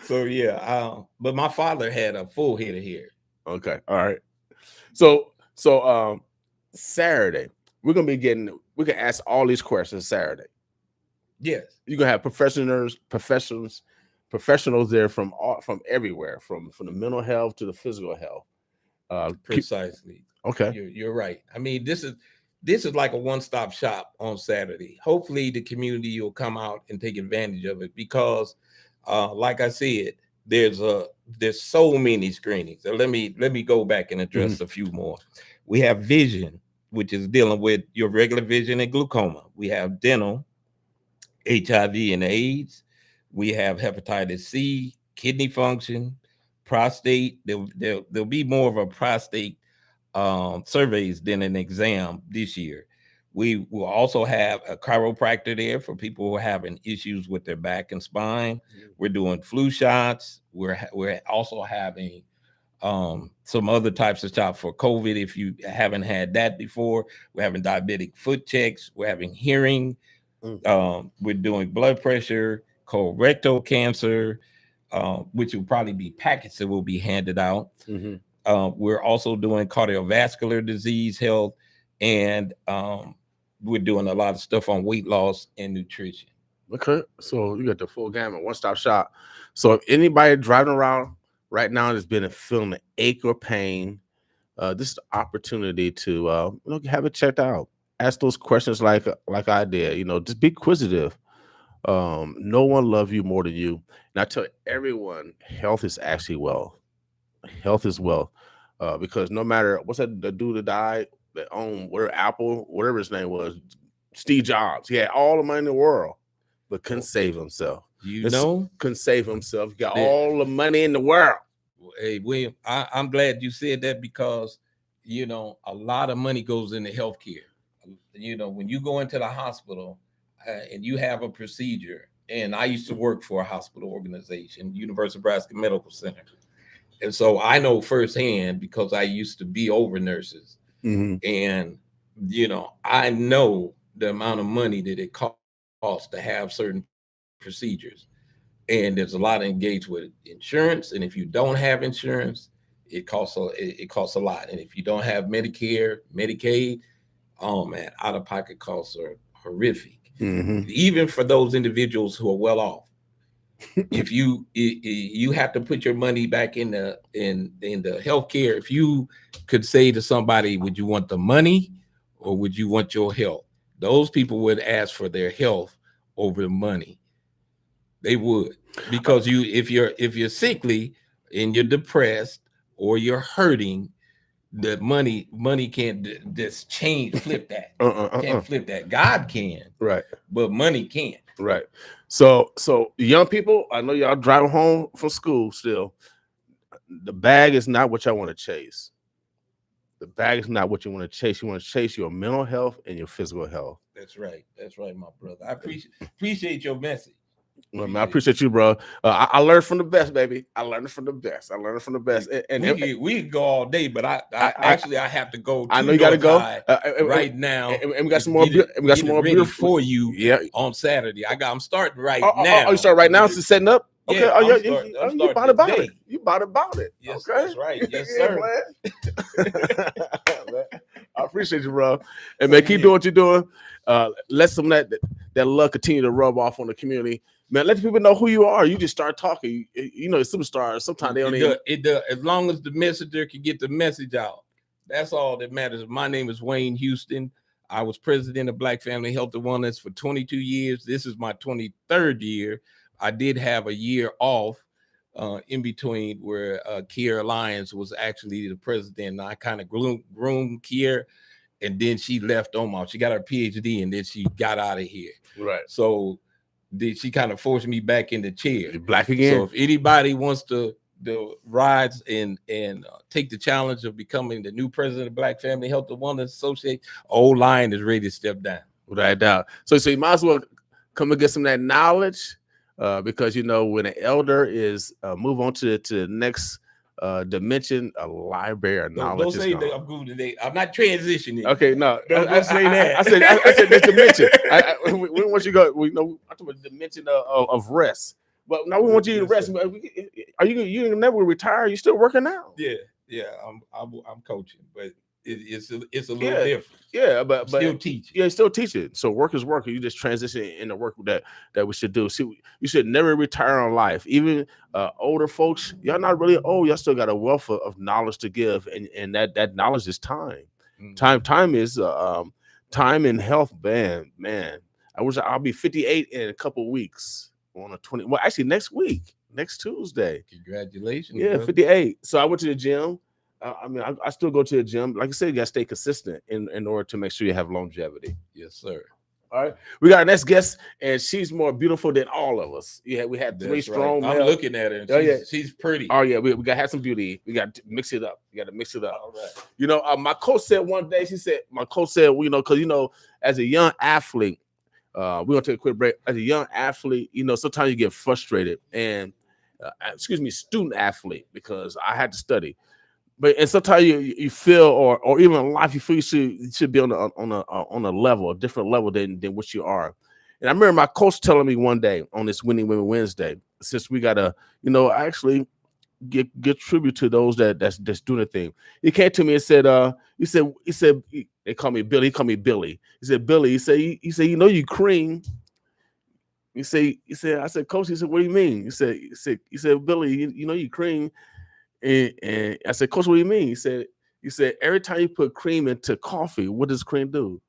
So yeah, but my father had a full head of hair. Okay, all right. So Saturday we can ask all these questions Saturday. Yes, You're gonna have professionals there from everywhere, from the mental health to the physical health. Precisely. Okay. You're right. I mean, this is like a one-stop shop on Saturday. Hopefully the community will come out and take advantage of it because like I said, there's so many screenings. So let me go back and address a few more. We have vision, which is dealing with your regular vision and glaucoma. We have dental, HIV and AIDS. We have hepatitis C, kidney function, prostate. There'll be more of a prostate surveys than an exam this year. We will also have a chiropractor there for people who are having issues with their back and spine. We're doing flu shots. We're also having some other types of shots for COVID. If you haven't had that before, we're having diabetic foot checks. We're having hearing. We're doing blood pressure, colorectal cancer, which will probably be packets that will be handed out. We're also doing cardiovascular disease health, and we're doing a lot of stuff on weight loss and nutrition. Okay, so you got the full gamut, one-stop shop. So if anybody driving around right now has been feeling an ache or pain, this is the opportunity to have it checked out. Ask those questions like I did. Just be inquisitive. No one loves you more than you. And I tell everyone, health is actually wealth. Health is wealth. Because no matter what's that, the dude that died that owned Apple, whatever his name was, Steve Jobs. He had all the money in the world, but couldn't save himself. Couldn't save himself. He got all the money in the world. Hey, William, I'm glad you said that because a lot of money goes into healthcare. When you go into the hospital and you have a procedure, and I used to work for a hospital organization, University of Nebraska Medical Center. And so I know firsthand because I used to be over nurses. And, I know the amount of money that it costs to have certain procedures. And there's a lot engaged with insurance. And if you don't have insurance, it costs a lot. And if you don't have Medicare, Medicaid, oh man, out-of-pocket costs are horrific. Even for those individuals who are well off. If you have to put your money back in the healthcare. If you could say to somebody, would you want the money or would you want your health? Those people would ask for their health over the money. They would, because if you're sickly and you're depressed or you're hurting, the money can't just flip that. Can't flip that. God can, right? But money can't. Right. So young people, I know y'all driving home from school still. The bag is not what y'all want to chase. The bag is not what you want to chase. You want to chase your mental health and your physical health. That's right, my brother. I appreciate your message. Well, man, I appreciate you, bro. I learned from the best, baby. I learned from the best. And we could go all day, but I have to go. I know you got to go right now. And we got some more. We got some more ready for you. Yeah, on Saturday. I'm starting right now. Oh, you start right now? It's setting up. Okay. Yeah, you about it. You about it. Yes, okay. That's right. Yes, sir. I appreciate you, bro. And man, keep doing what you're doing. Let some of that love continue to rub off on the community. Man, let people know who you are. You just start talking. Superstars. Sometimes they don't even. As long as the messenger can get the message out, that's all that matters. My name is Wayne Houston. I was president of Black Family Health and Wellness for 22 years. This is my 23rd year. I did have a year off in between where Kiera Lyons was actually the president. And I kind of groomed Kiera, and then she left Omaha. She got her PhD, and then she got out of here. Right. So she kind of forced me back in the chair. You're black again. So if anybody wants to rise and take the challenge of becoming the new president of Black Family Health and Wellness Association, Old Lion is ready to step down. Without a doubt. So you might as well come and get some of that knowledge because you know when an elder is move on to the next dimension, a library of Don't knowledge say is that gone. I'm going today. I'm not transitioning. Okay, no, Don't say that. I said this dimension. We want you to go. We know I'm talking about the dimension of rest. But now we want you to Yes, rest. sir. Are you never retire? You still working out? Yeah. I'm coaching, but it's a little Yeah, different. Yeah, I'm but still teaching. yeah, still teaching. So work is work. You just transition into work that we should do. See, you should never retire on life. Even older folks, y'all not really old. Y'all still got a wealth of knowledge to give, and that knowledge is time. Mhm. Time is time and health. Man. I wish I'll be 58 in a couple of weeks on a 20. Well, actually, next week, next Tuesday. Congratulations. Yeah, brother. 58. So I went to the gym. I still go to the gym. Like I said, you got to stay consistent in order to make sure you have longevity. Yes, sir. All right. We got our next guest, and she's more beautiful than all of us. Yeah, we had three That's strong right. I'm male- looking at her. And Oh, yeah. she's pretty. Oh, yeah. We got to have some beauty. We got to mix it up. You got to mix it up. All right. You know, my coach said one day, my coach said, well, you know, because, you know, as a young athlete, we're going to take a quick break. As a young athlete, you know, sometimes you get frustrated. And, student athlete, because I had to study. And sometimes you feel, or even in life, you feel you should be on a level, a different level than what you are. And I remember my coach telling me one day on this Winning Women Wednesday, since we gotta, you know, actually give tribute to those that's doing the thing. He came to me and said, he said they call me Billy. He called me Billy. He said, Billy. He said, you know, you cream. I said, Coach. He said, what do you mean? He said, Billy, you know, you cream. And I said, Coach, what do you mean? He said, every time you put cream into coffee, what does cream do?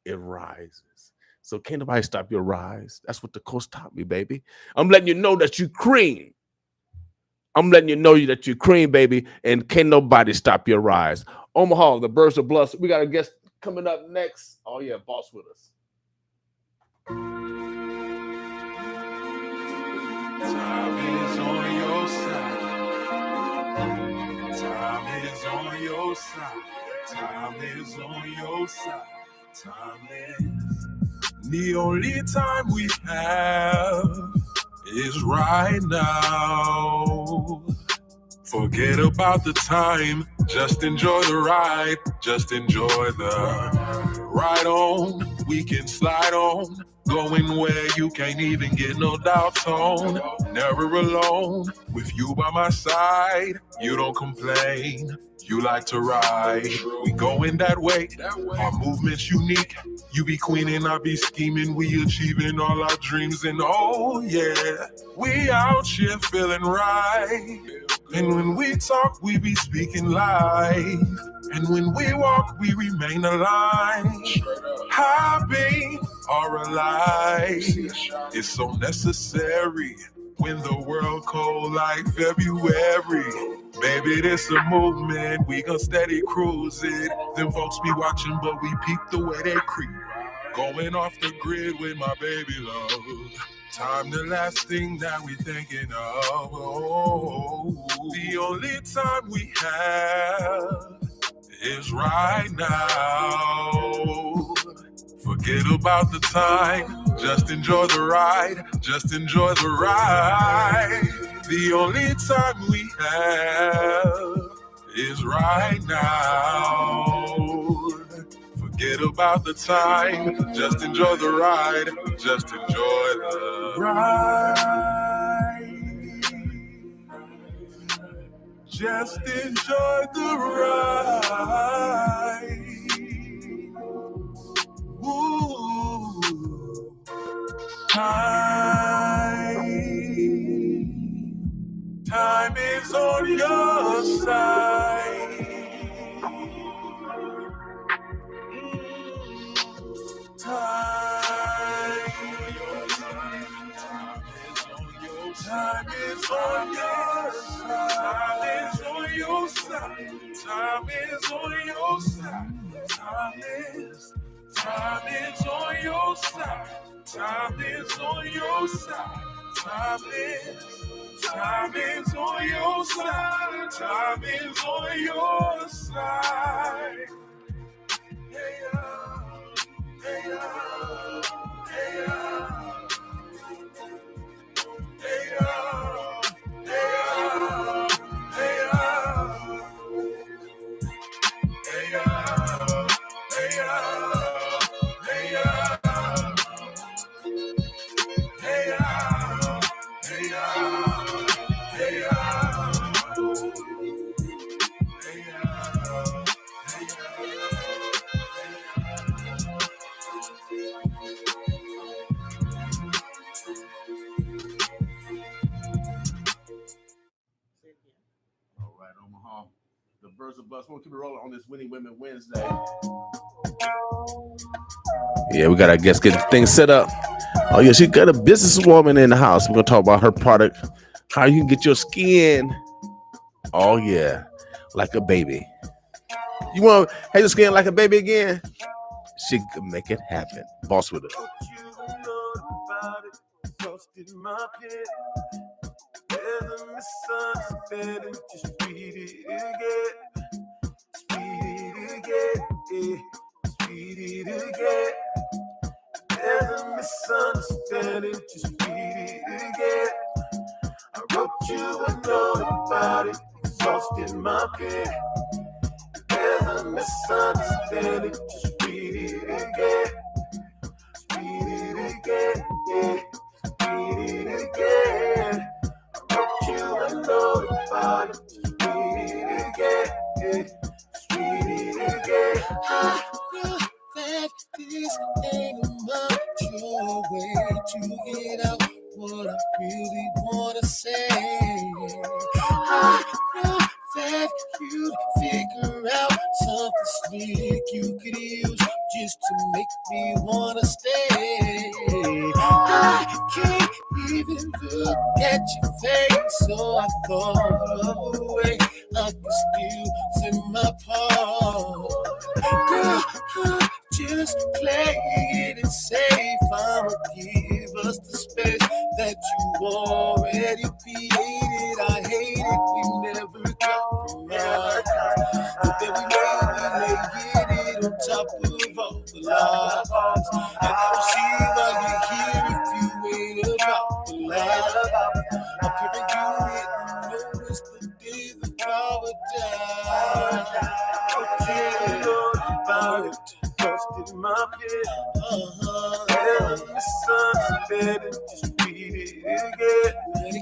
It rises. So can't nobody stop your rise. That's what the coach taught me, baby. I'm letting you know that you cream. I'm letting you know that you cream, baby, and can't nobody stop your rise. Omaha, the Birds of Bluff. We got a guest coming up next. Oh yeah, boss with us. Time is on your side. Time is on your side. Time is on your side. Time is. The only time we have is right now. Forget about the time. Just enjoy the ride. Just enjoy the ride on. We can slide on. Going where you can't even get no doubts on. Never alone. With you by my side, you don't complain. You like to ride. We going that way. Our movement's unique. You be queening, I be scheming. We achieving all our dreams. And oh yeah, we out here feeling right. And when we talk, we be speaking live. And when we walk, we remain alive. Happy or alive. It's so necessary when the world cold like February. Baby, this a movement, we gon' steady cruise it. Them folks be watching, but we peep the way they creep. Going off the grid with my baby love. Time the last thing that we thinking of. Oh, the only time we have is right now. Forget about the time, just enjoy the ride, just enjoy the ride. The only time we have is right now. Forget about the time, just enjoy the ride, just enjoy the ride. Just enjoy the ride. Ooh, time is on your side. Time is on your side. Time is on your side. Time is on your side. Time is on your side. Time is on your side. Time is on your side. Time is on your side. Hey, hey, hey, All right, Omaha. The Birds of Bus. We'll keep it rolling on this Winning Women Wednesday. Yeah, we got our guest getting things set up. Oh, yeah, she got a businesswoman in the house. We're going to talk about her product, how you can get your skin. Oh, yeah, like a baby. You want to have your skin like a baby again? She can make it happen. Boss with her. There's a misunderstanding, just read it again. Read it again, read it again. There's a misunderstanding, just read it again. I wrote you a note about it, exhausted my pen. There's a misunderstanding, just read it again. Read it again, read it again. I wrote you a note about it, just read it again. Read it again. I know that this ain't about your way to get out what I really wanna say. I know that you'd figure out something slick you could use just to make me wanna stay. I can't even look at your face, so I thought of a way I could still send my part. Girl, I'm just playing it safe. I'ma give us the space that you already created. I hate it, we never compromise. But then we lay it on top of all the lies. And I don't see why you're here if you ain't about the lies. I'm giving you it, notice the days of paradise. About it, busted my head. There's a misunderstanding, just read it again. And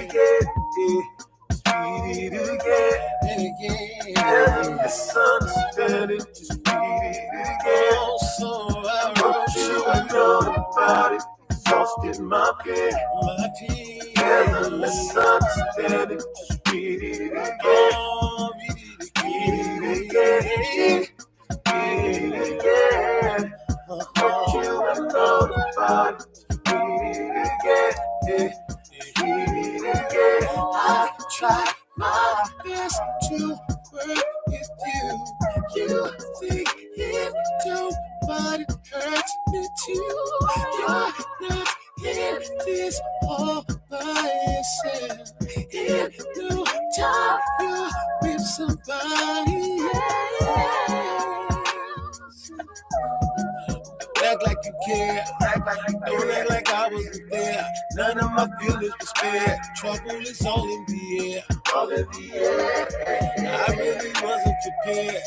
again, Read it again, read it again. and again. There's a misunderstanding, just read it again. Oh, so I Wrote wrote you you a note about it, exhausted my pen. my pen. There's a misunderstanding, just read it again. Oh, read it Read it again. again, read it again. Wrote you a note about it, read it again. Read it again. I tried my best to work with you. You think it don't, but it hurts me too. You're not in this all by yourself. In no time, you're with somebody else. Act like you care. Don't act like I wasn't there. None of my feelings were spared. Trouble is all in the air. All in the air. I really wasn't prepared.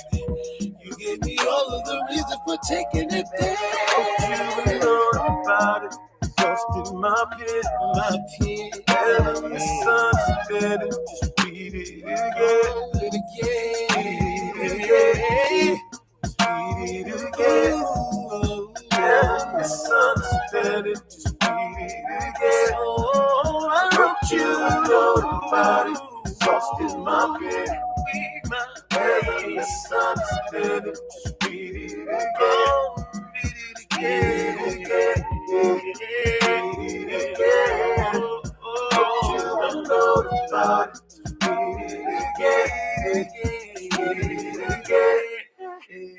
You gave me all of the reason for taking it there. You know about it, busted my pen. My pen. There's a misunderstanding, just read it again. Read it again. Read it again. Read it again. There's a misunderstanding, just read it again. Oh, I Wrote you a note about it, busted my pen. There's a misunderstanding, just read it again. Read it again. Read it again. Wrote you a note about it, just read it again. Read it again.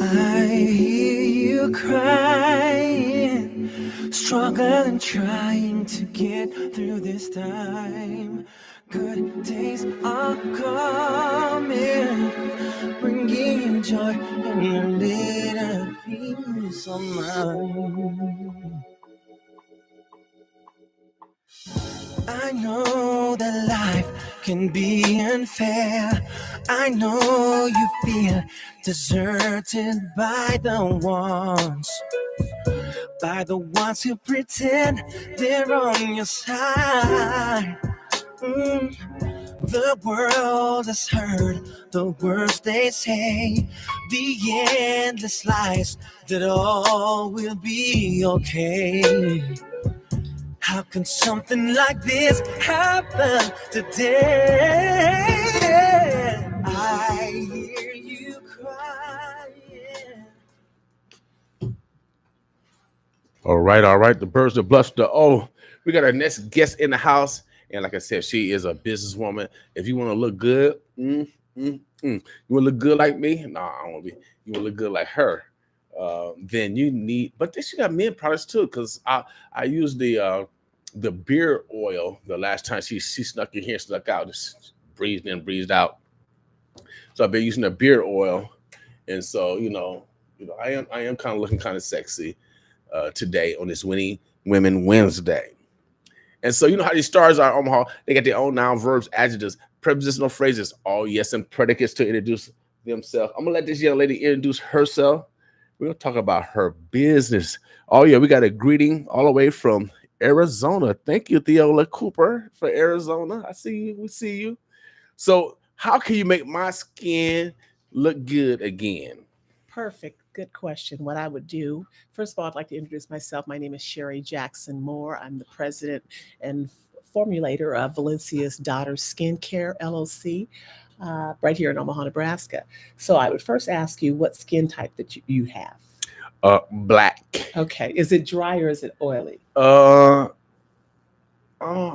I hear you crying, struggling, trying to get through this time. Good days are coming, bringing you joy and a little peace of mind. I know that life can be unfair. I know you feel deserted by the ones who pretend they're on your side. The world has heard the words they say, the endless lies that all will be okay. How can something like this happen today? I hear you crying. All right. The birds, the bluster. Oh, we got our next guest in the house. And like I said, she is a businesswoman. If you want to look good, you want to look good like me? No, I don't want to be. You want to look good like her. Then you need, but then she got men products too. Because I used the beard oil the last time she snuck in here, snuck out, just breathed in, breathed out. So I've been using the beard oil, and so I am kind of looking kind of sexy today on this Women Wednesday. And so you know how these stars are, Omaha. They got their own noun, verbs, adjectives, prepositional phrases, all yes, and predicates to introduce themselves. I'm gonna let this young lady introduce herself. We're gonna talk about her business. Oh yeah, we got a greeting all the way from Arizona. Thank you, Theola Cooper, for Arizona. I see you. We see you. So how can you make my skin look good again? Perfect. Good question. What I would do, first of all, I'd like to introduce myself. My name is Sherry Jackson Moore. I'm the president and formulator of Valencia's Daughter Skincare LLC, right here in Omaha, Nebraska. So I would first ask you what skin type that you have. Black. Okay. Is it dry or is it oily? I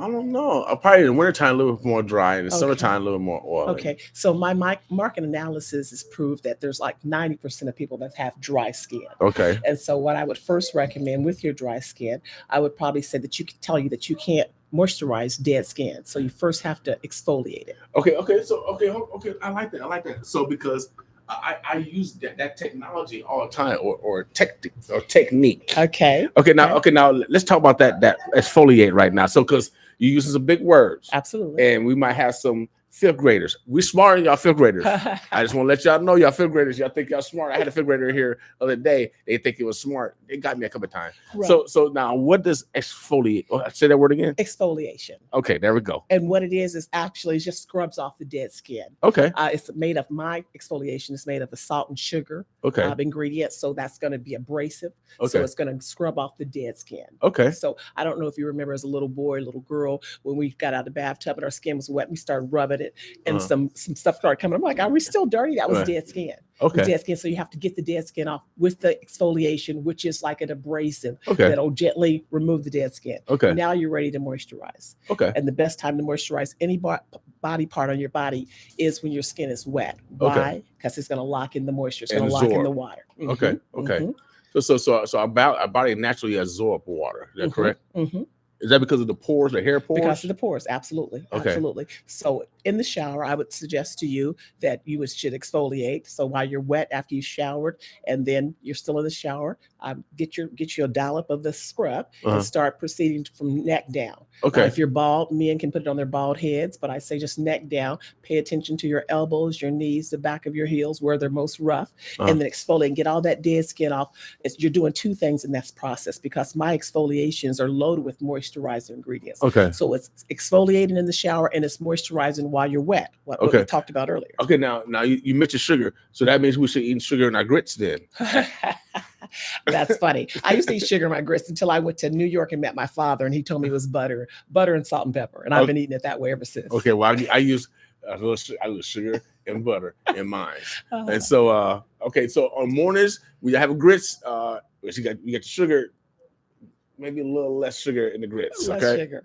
don't know. Probably in the wintertime a little bit more dry, in the Okay. summertime a little more oily. Okay. So my market analysis has proved that there's like 90% of people that have dry skin. Okay. And so what I would first recommend with your dry skin, I would probably say that you could tell you that you can't moisturize dead skin. So you first have to exfoliate it. Okay. So okay. I like that. So because I use that technology all the time, or technique. Okay. Okay. Now let's talk about that exfoliate right now. So because you're using some big words, Absolutely. and we might have some fifth graders. We smart in y'all fifth graders. I just want to let y'all know, y'all fifth graders, y'all think y'all smart. I had a fifth grader here the other day. They think it was smart. They got me a couple of times. Right. So now what does exfoliate? Say that word again. Exfoliation. Okay, there we go. And what it is actually just scrubs off the dead skin. Okay. It's made of my exfoliation is made of a salt and sugar Okay. ingredient. So that's going to be abrasive. Okay. So it's going to scrub off the dead skin. Okay. So I don't know if you remember as a little boy, little girl, when we got out of the bathtub and our skin was wet, we started rubbing it and some stuff started coming. I'm like, are we still dirty? That was Right. dead skin. Okay. Dead skin. So you have to get the dead skin off with the exfoliation, which is like an abrasive Okay. that'll gently remove the dead skin. Okay. Now you're ready to moisturize. Okay. And the best time to moisturize any body part on your body is when your skin is wet. Okay. Why? Because it's going to lock in the moisture. It's And going to lock in absorb. the water. Okay. Okay. Mhm. So our body naturally absorbs water. Is that Mhm. correct? Mhm. Is that because of the pores, the hair pores? Because of the pores, absolutely, Okay. absolutely. So in the shower, I would suggest to you that should exfoliate. So while you're wet after you showered, and then you're still in the shower, get you a dollop of the scrub and start proceeding from neck down. Okay. If you're bald, men can put it on their bald heads, but I say just neck down. Pay attention to your elbows, your knees, the back of your heels where they're most rough, and then exfoliate and get all that dead skin off. You're doing two things in that process because my exfoliations are loaded with moisturizer ingredients. Okay. So it's exfoliating in the shower and it's moisturizing while you're wet. What Okay. we talked about earlier. Okay. Now you mentioned sugar, so that means we should eat sugar in our grits then. That's funny. I used to eat sugar in my grits until I went to New York and met my father, and he told me it was butter and salt and pepper, and I've been eating it that way ever since. Okay. Well, I use a little sugar and butter in mine, Uh, and so okay. So on mornings we have a grits. You got the sugar. Maybe a little less sugar in the grits. less Okay. sugar.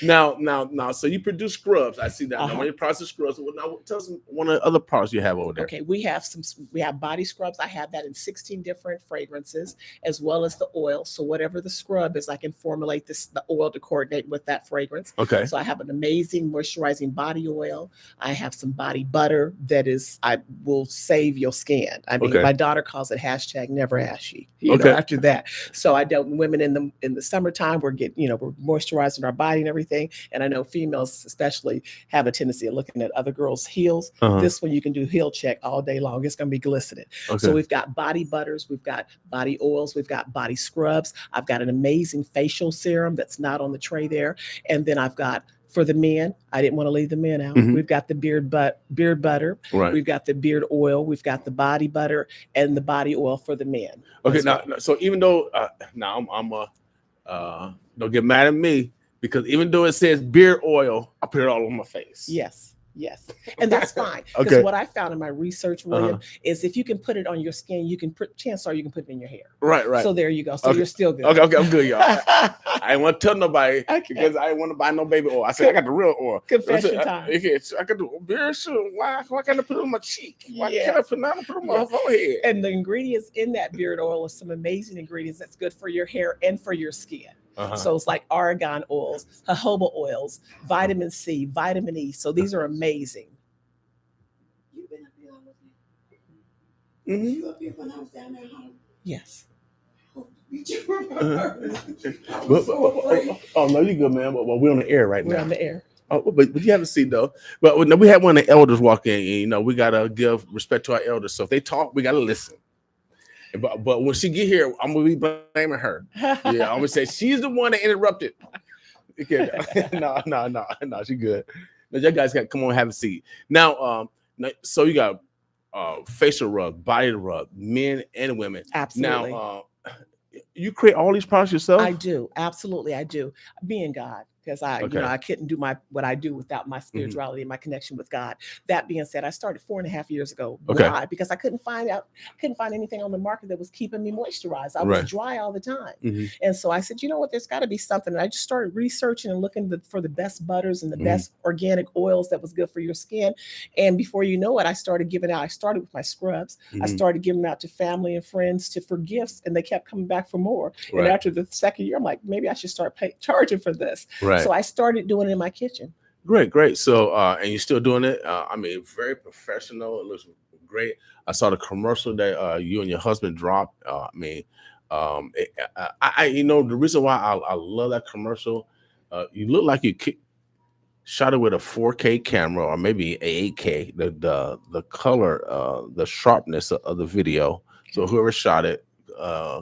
Now. So you produce scrubs. I see that. Now, when you process scrubs, well, now tell us one of the other products you have over there. Okay, we have body scrubs. I have that in 16 different fragrances, as well as the oil. So whatever the scrub is, I can formulate the oil to coordinate with that fragrance. Okay. So I have an amazing moisturizing body oil. I have some body butter that will save your skin. I mean, Okay. my daughter calls it #never ashy. Okay. After that. So I don't women in the summertime we're moisturizing our body and everything. And I know females especially have a tendency of looking at other girls' heels. This one you can do heel check all day long. It's gonna be glistening. Okay. So we've got body butters, we've got body oils, we've got body scrubs. I've got an amazing facial serum that's not on the tray there. And then I've got for the men, I didn't want to leave the men out. Mhm. We've got the beard butter. Right. We've got the beard oil. We've got the body butter and the body oil for the men. Okay. as Now, well. so even though now don't get mad at me because even though it says beard oil, I put it all on my face. Yes. And that's fine. Because Okay. what I found in my research, William, is if you can put it on your skin, chances are you can put it in your hair. Right. So there you go. So Okay. you're still good. Okay, I'm good, y'all. I didn't want to tell nobody Okay. because I didn't want to buy no baby oil. I said I got the real oil. Confession I said, time. I got the beard. Sure. Why can't I put it on my cheek? Why Yes. can't I put it on my Yes. forehead? And the ingredients in that beard oil are some amazing ingredients that's good for your hair and for your skin. So it's like argan oils, jojoba oils, vitamin C, vitamin E. So these are amazing. You been up here all the time? Mhm. You up here when I was down there home? Yes. Oh, you just remember? Oh no, you good, man. But we're on the air right We're now. on the air. Oh, but you have to see though. But no, we had one of the elders walk in. And, we gotta give respect to our elders. So if they talk, we gotta listen. But when she get here, I'm gonna be blaming her. Yeah, I'm gonna say she's the one that interrupted. Okay. No, she good. Now, you guys got to come on, have a seat. Now, so you got facial rug, body rug, men and women. Absolutely. Now, you create all these products yourself? I do. Absolutely. I do. Being God, because Okay. I couldn't do what I do without my spirituality and my connection with God. That being said, I started 4.5 years ago. Okay. Why? Because I couldn't find anything on the market that was keeping me moisturized. I Right. was dry all the time. Mhm. And so I said, you know what, there's got to be something. And I just started researching and looking for the best butters and the Mhm. best organic oils that was good for your skin. And before you know it, I started giving out. I started with my scrubs. I Mhm. started giving them out to family and friends for gifts, and they kept coming back for more. Right. And after the second year, I'm like, maybe I should start charging for this. Right. So I started doing it in my kitchen. Great. So, and you're still doing it. I mean, very professional. It looks great. I saw the commercial that you and your husband dropped. The reason why I love that commercial, you look like you shot it with a 4K camera or maybe a 8K. The color, the sharpness of the video. So whoever shot it,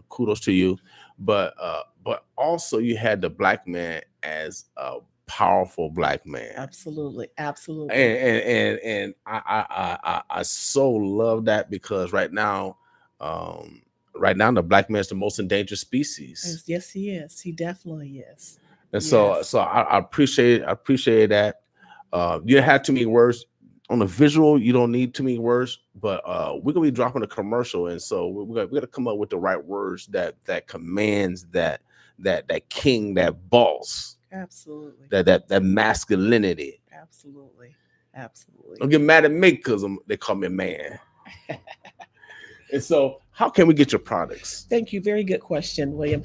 kudos to you. But also you had the black man as a powerful black man. Absolutely. And I so love that because right now the black man is the most endangered species. Yes, he is. He definitely is. And so Yes. I appreciate that. You don't have too many words on the visual. You don't need too many words, but we're gonna be dropping a commercial, and so we're gonna come up with the right words that commands that king, that boss, Absolutely. that masculinity. Absolutely. Don't get mad at me because they call me a man. And so, how can we get your products? Thank you. Very good question, William.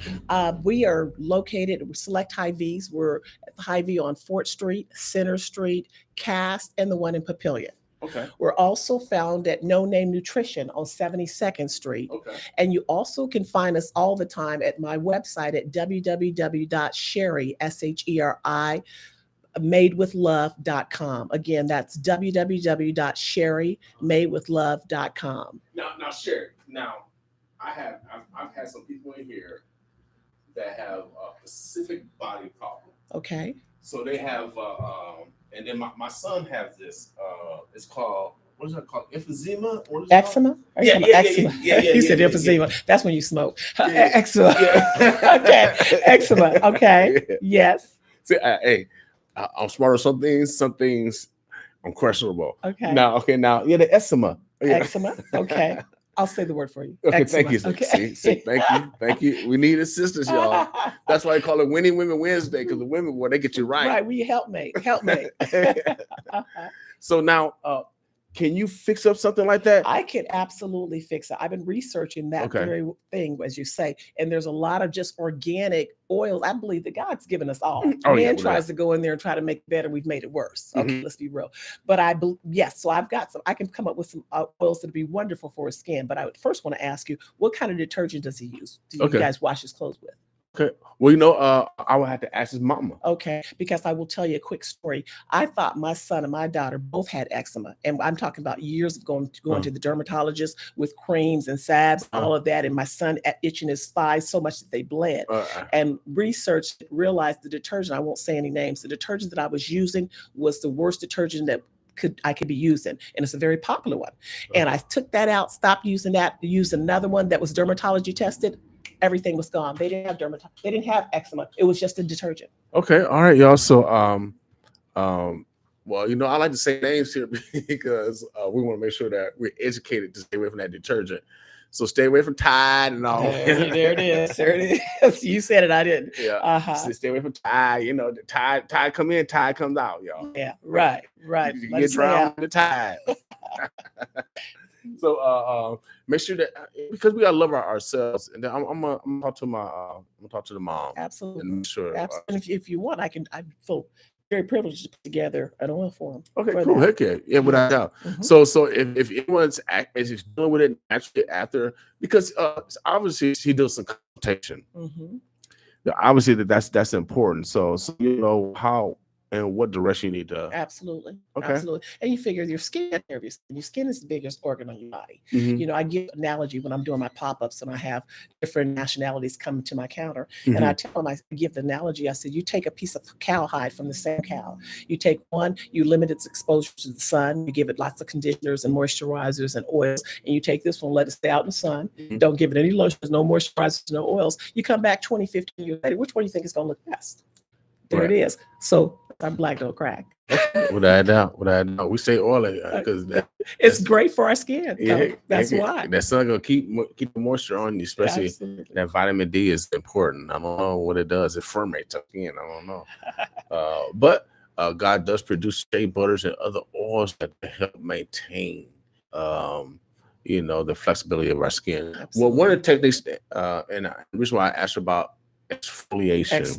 We are located at Select Hy-Vees. We're at the Hy-Vee on Fort Street, Center Street, Cass, and the one in Papillion. Okay. We're also found at No Name Nutrition on 72nd Street. Okay. And you also can find us all the time at my website at www.sherry, SHERI, madewithlove.com. Again, that's www.sherrymadewithlove.com. Now, Sherry. Now, I've had some people in here that have a specific body problem. Okay. So they have, and then my son has this. It's called, what is that called? Emphysema? What is it called? Eczema? Are you talking about eczema? You said emphysema. That's when you smoke. Yeah. Eczema. Okay. Eczema. Okay. Yeah. Yes. See, hey, I'm smart on some things I'm questionable. Okay. Now, the eczema. Yeah. Eczema. Okay. I'll say the word for you. Okay, Eczema. thank you. Okay. See, thank you. We need assistance, y'all. That's why I call it Winning Women Wednesday, because the women, boy, they get you right. Right. Will you help me? Help me. Uh-huh. So now, Can you fix up something like that? I can absolutely fix it. I've been researching that Okay. very thing, as you say, and there's a lot of just organic oils. I believe that God's given us all. Oh, yeah, Man without- tries to go in there and try to make it better. We've made it worse. Okay, Mhm. let's be real. But yes, so I've got some. I can come up with some oils that'd be wonderful for his skin. But I would first want to ask you, what kind of detergent does he use? Do you Okay. guys wash his clothes with? Okay. Well, I would have to ask his mama. Okay, because I will tell you a quick story. I thought my son and my daughter both had eczema, and I'm talking about years of going to the dermatologist with creams and salves, all of that, and my son itching his thighs so much that they bled. And research realized the detergent, I won't say any names, the detergent that I was using was the worst detergent that I could be using, and it's a very popular one. And I took that out, stopped using that, used another one that was dermatology tested. Everything was gone. They didn't have they didn't have eczema. It was just a detergent. Okay, all right, y'all. So well, I like to say names here because we want to make sure that we're educated to stay away from that detergent. So stay away from Tide and all. There it is. There it is. You said it. I didn't. Yeah. Stay away from Tide. The Tide come in, Tide comes out, y'all. Yeah. Right. You Let get us know. drowned in the Tide. So make sure that because we gotta love ourselves, and then I'm gonna talk to the mom. Absolutely. And make sure. Absolutely. If you want, I feel very privileged to put together an oil for him. Okay, for cool. that. Heck yeah, yeah, without doubt. Mhm. So if anyone's is dealing with it actually after, because obviously she does some consultation. Mhm. Obviously that's important. So how and what direction you need to. Absolutely. Okay. Absolutely. And you figure your skin is the biggest organ on your body. Mhm. I give an analogy when I'm doing my pop-ups and I have different nationalities come to my counter. And I tell them, I give the analogy, I said, you take a piece of cowhide from the same cow. You take one, you limit its exposure to the sun, you give it lots of conditioners and moisturizers and oils, and you take this one, let it stay out in the sun. Mhm. Don't give it any lotions, no moisturizers, no oils. You come back 20, 15 years later, which one do you think is going to look best? There Right. it is. So I'm black, don't crack. Without doubt. We stay oily because It's great for our skin. yeah, That's yeah, why. that's not gonna keep the moisture on you, especially Absolutely. that vitamin D is important. I don't know what it does. It ferments up in. I don't know. But God does produce shea butters and other oils that help maintain the flexibility of our skin. Well, one of the techniques and the reason why I asked about exfoliation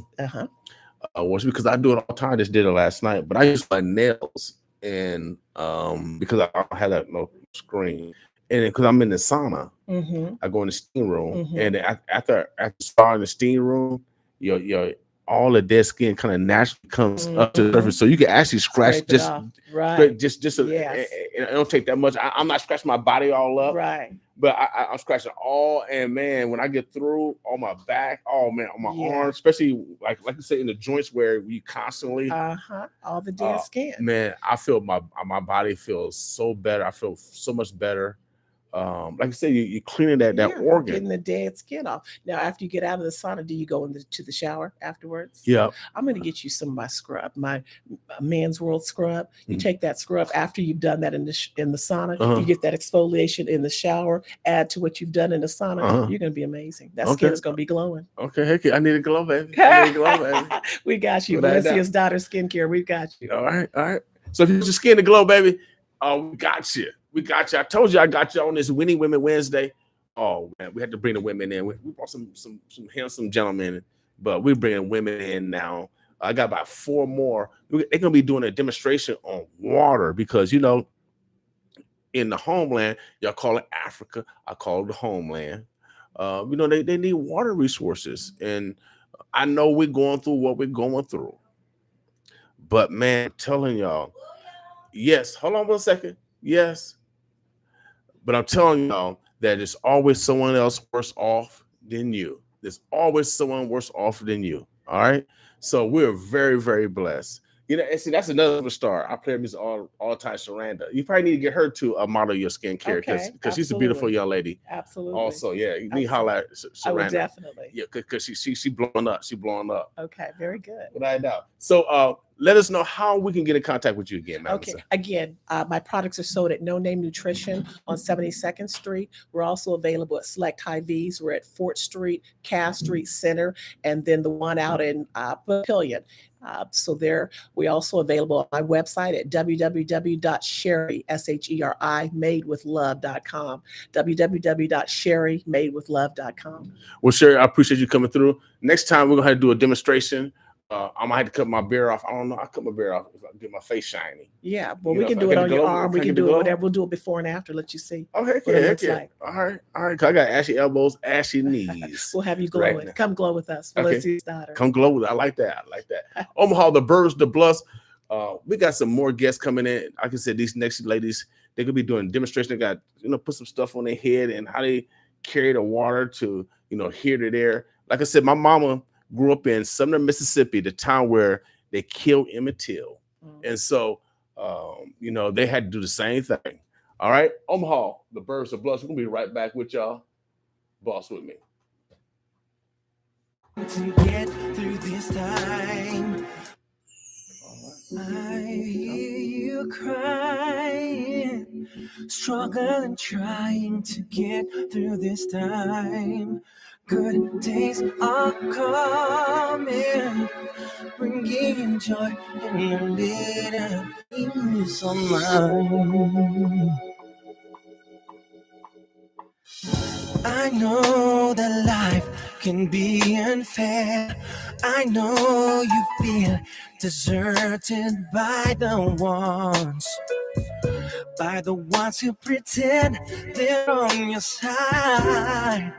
was because I do it all the time. I just did it last night, but I use my nails and because I don't have that no screen, and because I'm in the sauna, I go in the steam room, and after starting the steam room, your all the dead skin kind of naturally comes up to the surface, so you can actually scratch Scrape it just off. Right. just Yes. it don't take that much. I'm not scratching my body all up, Right. but I'm scratching all, and man, when I get through on my back, oh man, on my Yeah. arms, especially like you say in the joints where you constantly, All the dead skin. man, I feel my body feels so better. I feel so much better. Like I said, you're cleaning that Yeah, organ. getting the dead skin off. Now, after you get out of the sauna, do you go to the shower afterwards? Yeah. I'm going to get you some of my scrub, my Man's World scrub. You Mhm. take that scrub after you've done that in the sauna. Uh-huh. You get that exfoliation in the shower. Add to what you've done in the sauna. Uh-huh. You're going to be amazing. That Okay. skin is going to be glowing. Okay, heck yeah, I need a glow, baby. I need a glow, baby. We got you. Without a doubt. Valencia's Daughter Skincare. We got you. All right. So if you want your skin to glow, baby, we got you. We got you. I told you I got you on this Winning Women Wednesday. Oh man, we had to bring the women in. We brought some handsome gentlemen, but we're bringing women in now. I got about 4 more. They're gonna be doing a demonstration on water because in the homeland, y'all call it Africa. I call it the homeland. They need water resources, and I know we're going through what we're going through. But man, I'm telling y'all, yes. Hold on 1 second. Yes. But I'm telling y'all that there's always someone else worse off than you. There's always someone worse off than you. All right. So we're very, very blessed. And see, that's another star. I play Miss All-Time Saranda. You probably need to get her to model your skincare because she's a beautiful absolutely. young lady. Absolutely. Also, yeah, you need to holler at I would Saranda. definitely. Yeah, because she blowing up. She blowing up. Okay. Very good. Without a doubt. So let us know how we can get in contact with you again, Madam. Okay. Again, my products are sold at No Name Nutrition on 72nd Street. We're also available at Select Hy-Vees. We're at Fort Street, Cass Street Center, and then the one out in Papillion. So there, we're also available on my website at www.sherry, SHERI, madewithlove.com, www.sherrymadewithlove.com. Well, Sherry, I appreciate you coming through. Next time we're gonna have to do a demonstration. I might have to cut my beard off. I don't know. I cut my beard off if I get my face shiny. Yeah, well, You we know, can if I do it get on the your glow, arm. can We I can get the do it glow? whatever. We'll do it before and after. Let you see. Oh, heck what it yeah, looks heck yeah. like. All right. 'Cause I got ashy elbows, ashy knees. We'll have you Right glowing. now. Come glow with us, Okay. Valencia's daughter. Come glow with it. I like that. Omaha, the Birds, the Bluffs. We got some more guests coming in. Like I said, these next ladies, they could be doing demonstration. They got, put some stuff on their head and how they carry the water to, here to there. Like I said, my mama grew up in Sumner, Mississippi, the town where they killed Emmett Till. And so, they had to do the same thing. All right. Omaha, the Birds, the Bluffs. We're going to be right back with y'all. Boss with me. To get through this time, I hear you crying, struggling, trying to get through this time. Good days are coming, bringing joy in a little peace of mind. I know that life can be unfair. I know you feel deserted by the ones who pretend they're on your side.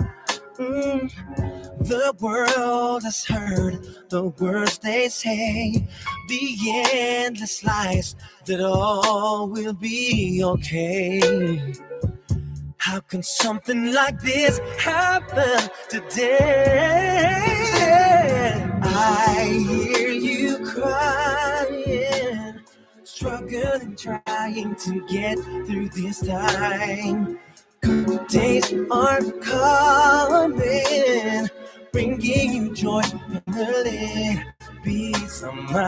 The world has heard the words they say, the endless lies that all will be okay. How can something like this happen today? I hear you crying, struggling, trying to get through this time. Good days are coming, bringing you joy and a little peace of mind.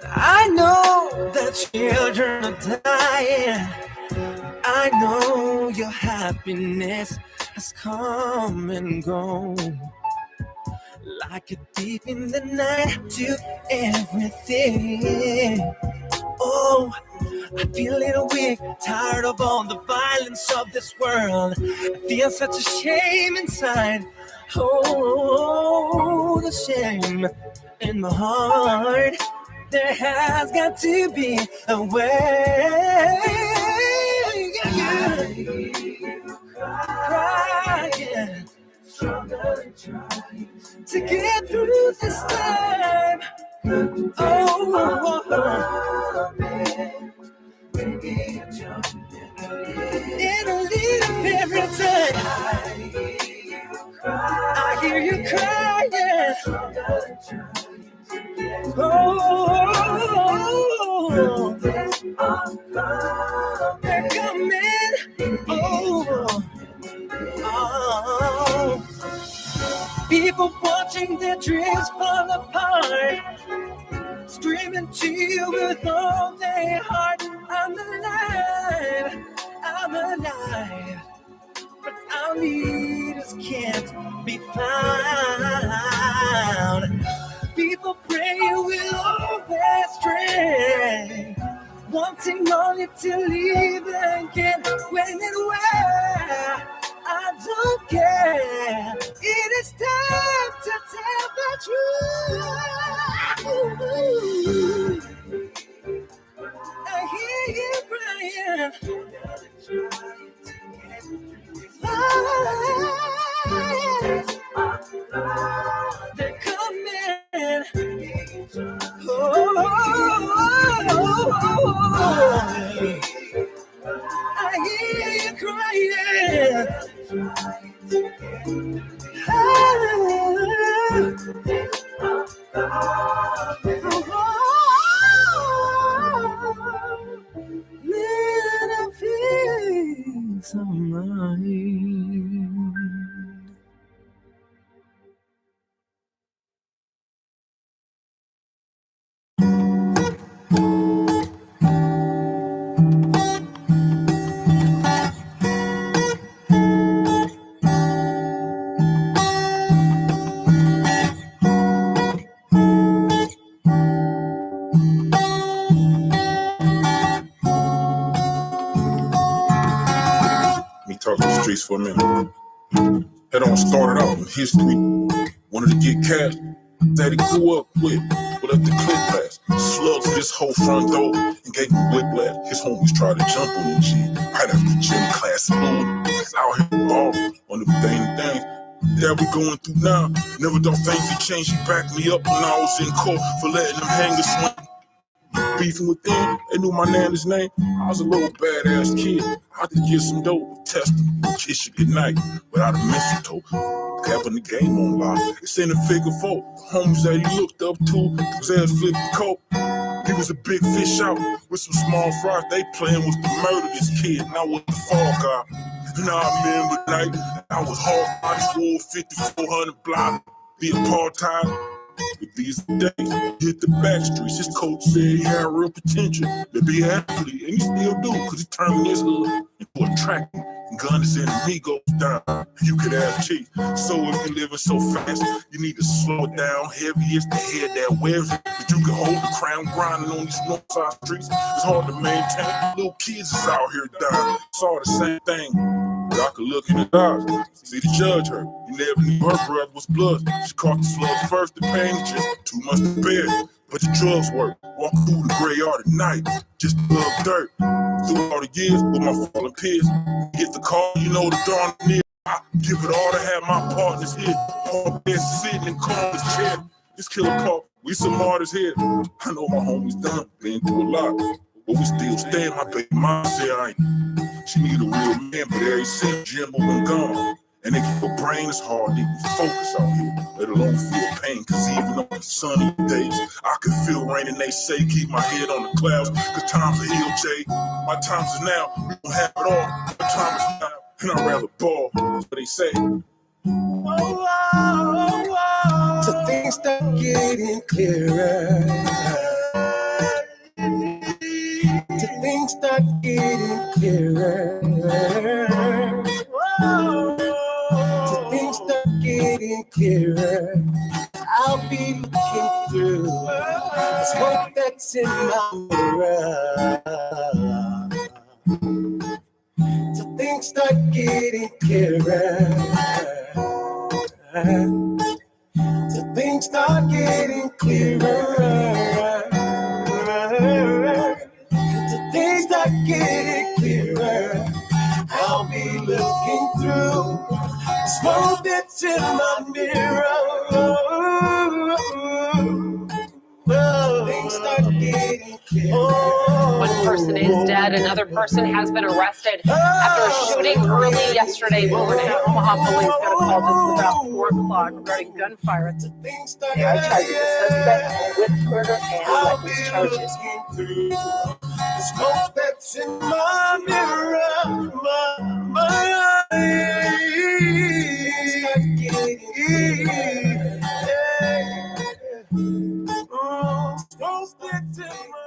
I know that children are dying. I know your happiness has come and gone. Like a thief in the night to everything. Oh, I feel a little weak, tired of all the violence of this world. I feel such a shame inside. Oh, the shame in my heart. There has got to be a way. Crying, struggling, trying to get through this time. In a little every time. I hear you crying. They're coming. People watching their dreams fall apart, screaming to you with all their heart. I'm alive, but our leaders can't be found. People pray with all their strength, wanting only to leave again. When and where, I don't care. It is time to tell the truth. I hear you crying. They're coming. I hear you crying. Little piece of mine. talk to the streets for a minute. Had on started out in history. Wanted to get cash. Daddy grew up with let the clip blast. Slugged through this whole front door and gave him whiplash. His homies tried to jump on him, G. Right after gym class and Louis. He's out here balling on them things that we going through now. Never thought things would change. He backed me up when I was in court for letting them hangers swing. Beefing with them, they knew my nana's name. I was a little badass kid. I could get some dope, test them, kiss you goodnight without a mistletoe. Having the game on lock. It's in a figure four. The homies that he looked up to, his ass flipping coke. He was a big fish out with some small fries. They playing was to murder this kid, and I was the fall guy. And I remember the night I was hard, I swore 5400 block, the apartheid. With these days, hit the back streets. His coach said he had real potential to be an athlete, and he still do, because he turned this hood into a track. Guns and amigos down. You could have cheese. So if you're living so fast, you need to slow down. Heavy is the head that wears it. But you can hold the crown grinding on these north side streets. It's hard to maintain. Little kids is out here dying. Saw the same thing. But I could look in the eyes. See the judge her. You never knew her brother was blood. She caught the slugs first. The pain was just too much to bear. But the drugs work. Walk through the gray yard at night. Just love dirt. Through all the years with my fallen peers. Get the call, you know the dawn near. I give it all to have my partners here. All been sitting in Carmen's chair. This killer pop, we some martyrs here. I know my homies done, been through a lot. But we still stand, my baby mom said I ain't. She need a real man, but every since Jimbo been gone. And they keep her brain is hard to even focus out here, let alone feel pain. Cause even on sunny days, I can feel rain and they say keep my head on the clouds. Cause times are healed, Jay. My times is now, we don't have it all. My time is now, and I'd rather ball. That's what they say. So things start getting clearer. So things start getting clearer. Things start getting clearer. I'll be looking through the smoke that's in my mirror. So things start getting clearer. So things start getting clearer. So things start getting clearer. I'll be looking through smoke that's in my mirror. Things start getting clear. One person is dead. Another person has been arrested after a shooting early yesterday morning. Omaha police got a call just about 4 o'clock regarding gunfire at the They are charging the suspect with murder and weapons charges. The smoke that's in my mirror, my eyes start getting smoke that's in my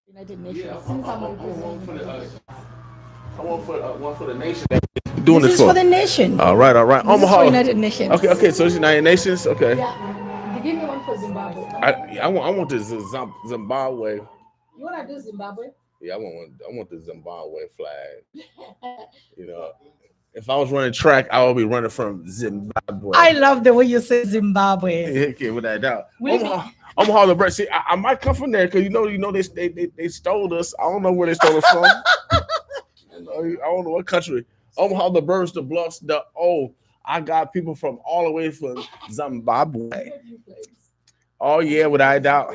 United Nations. Yeah, I want one for the nation. Doing This this is for the nation. All right. This is Omaha. for United Nations. Okay. So it's United Nations. Okay. Yeah. Give me one for Zimbabwe. I want the Zimbabwe. You want to do Zimbabwe? Yeah, I want the Zimbabwe flag. You know, if I was running track, I would be running from Zimbabwe. I love the way you say Zimbabwe. Okay, without doubt. Omaha, the Brett. See, I might come from there because you know they stole us. I don't know where they stole us from. I don't know what country. Omaha, the birds, the bluffs, I got people from all the way from Zimbabwe. Oh yeah, without doubt.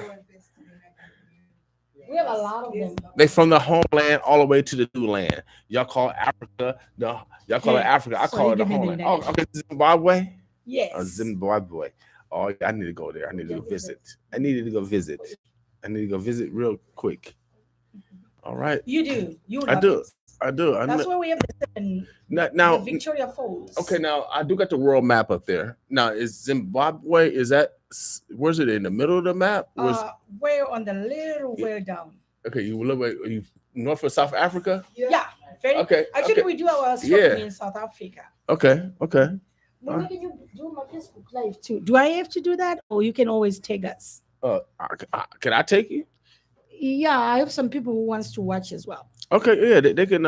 We have a lot of them. They from the homeland all the way to the new land. Y'all call Africa. Y'all call it Africa. I call it the homeland. Oh, okay, Zimbabwe. Yes. Zimbabwe. Oh, I need to go there. I need to go visit. I need to go visit real quick. All right. You do. You I do. it. I do. That's where we have the now Victoria Falls. Okay, now I do got the world map up there. Now is Zimbabwe? Where's it in the middle of the map? Way on the little way down. Okay, you look like you North or South Africa? Yeah. Very. Okay. Actually, we do our shopping in South Africa. Okay. Maybe can you do my Facebook Live too? Do I have to do that, or you can always take us? Can I take you? Yeah, I have some people who wants to watch as well. Okay, yeah, they can.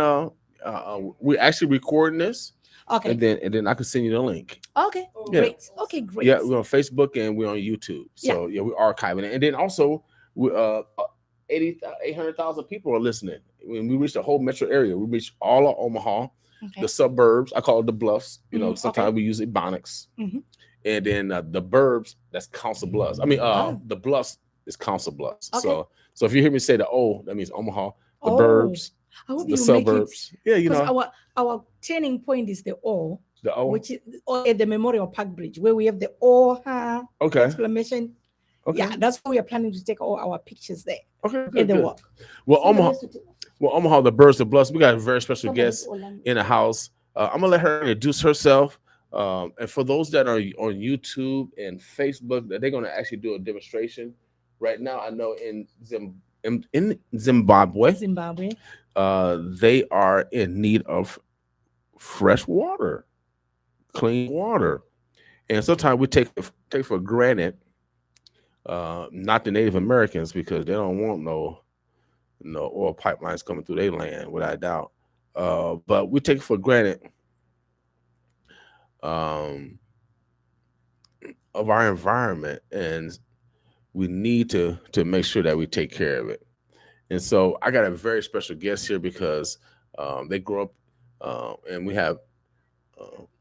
We actually recording this, Okay. and then I can send you the link. Okay. Yeah. Great. Okay, great. Yeah, we're on Facebook and we're on YouTube. So yeah, we're archiving it, and then also we 800,000 people are listening. When we reach the whole metro area, we reach all of Omaha, Okay. the suburbs. I call it the bluffs. You know, Mhm, sometimes okay. we use Ebonics, Mhm. and then the burbs. That's Council Bluffs. I mean, Oh. the bluffs is Council Bluffs. Okay. So if you hear me say the O, that means Omaha. The Oh, burbs, I hope the you suburbs. make it. Yeah, you Because know our turning point is the O, the O. which is at the Memorial Park Bridge, where we have the O Okay. exclamation. Okay. Yeah, that's where we are planning to take all our pictures there Okay. at Good, the good. walk. Well, Omaha, the Birds of Bluffs. We got a very special Somebody guest Orlando. in the house. I'm gonna let her introduce herself. And for those that are on YouTube and Facebook, that they're gonna actually do a demonstration right now. I know in Zimbabwe, Zimbabwe. they are in need of fresh water, clean water, and sometimes we take for granted. Not the Native Americans, because they don't want no oil pipelines coming through their land, without a doubt. But we take for granted of our environment, and we need to make sure that we take care of it. And so I got a very special guest here because they grew up, and we have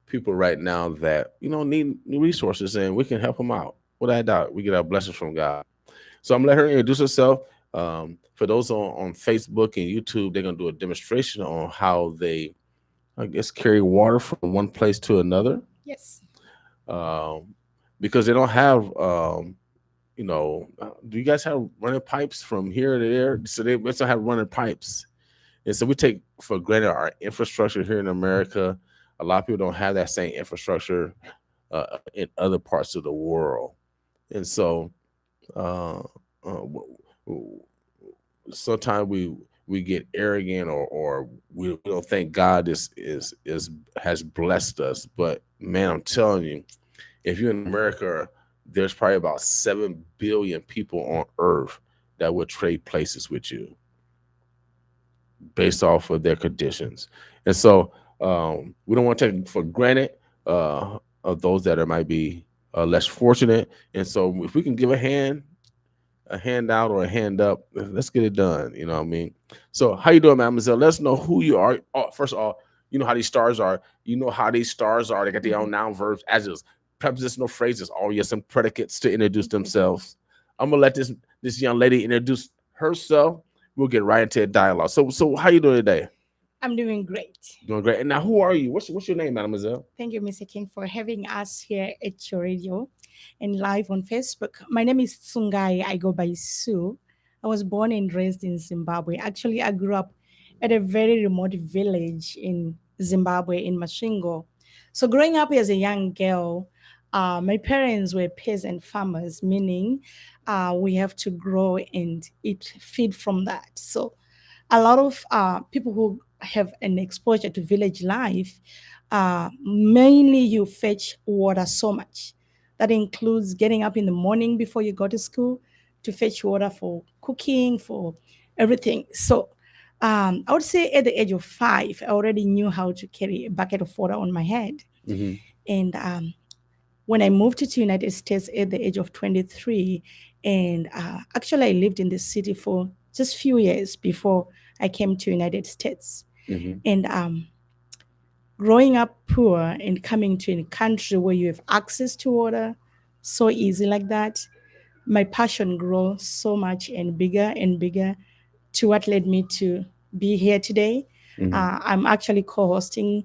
people right now that need new resources, and we can help them out. Without a doubt, we get our blessings from God. So I'm gonna let her introduce herself. For those on Facebook and YouTube, they're gonna do a demonstration on how they, I guess, carry water from one place to another. Yes. Because they don't have, do you guys have running pipes from here to there? So they also have running pipes, and so we take for granted our infrastructure here in America. A lot of people don't have that same infrastructure in other parts of the world, and so sometimes we get arrogant or we don't think God has blessed us. But man, I'm telling you, if you're in America, there's probably about 7 billion people on earth that would trade places with you based off of their conditions. And so we don't want to take for granted of those that might be less fortunate. And so if we can give a handout or a hand up, let's get it done. You know what I mean? So how you doing, Mademoiselle? Let's know who you are. First of all, you know how these stars are. You know how these stars are. They got their own noun, verbs, adjectives, prepositional phrases, all yes, some predicates to introduce themselves. I'm gonna let this young lady introduce herself. We'll get right into a dialogue. So how you doing today? I'm doing great. Doing great. And now, who are you? What's your name, Mademoiselle? Thank you, Mr. King, for having us here at your radio and live on Facebook. My name is Tsungai. I go by Sue. I was born and raised in Zimbabwe. Actually, I grew up at a very remote village in Zimbabwe, in Masvingo. So growing up as a young girl, my parents were peasant farmers, meaning we have to grow and feed from that. So a lot of people who have an exposure to village life, mainly you fetch water so much. That includes getting up in the morning before you go to school to fetch water for cooking, for everything. So I would say at the age of 5, I already knew how to carry a bucket of water on my head. Mm-hmm. And when I moved to the United States at the age of 23, and actually I lived in the city for just a few years before I came to United States. Mm-hmm. And growing up poor and coming to a country where you have access to water so easy like that, my passion grew so much and bigger to what led me to be here today. Mm-hmm. I'm actually co-hosting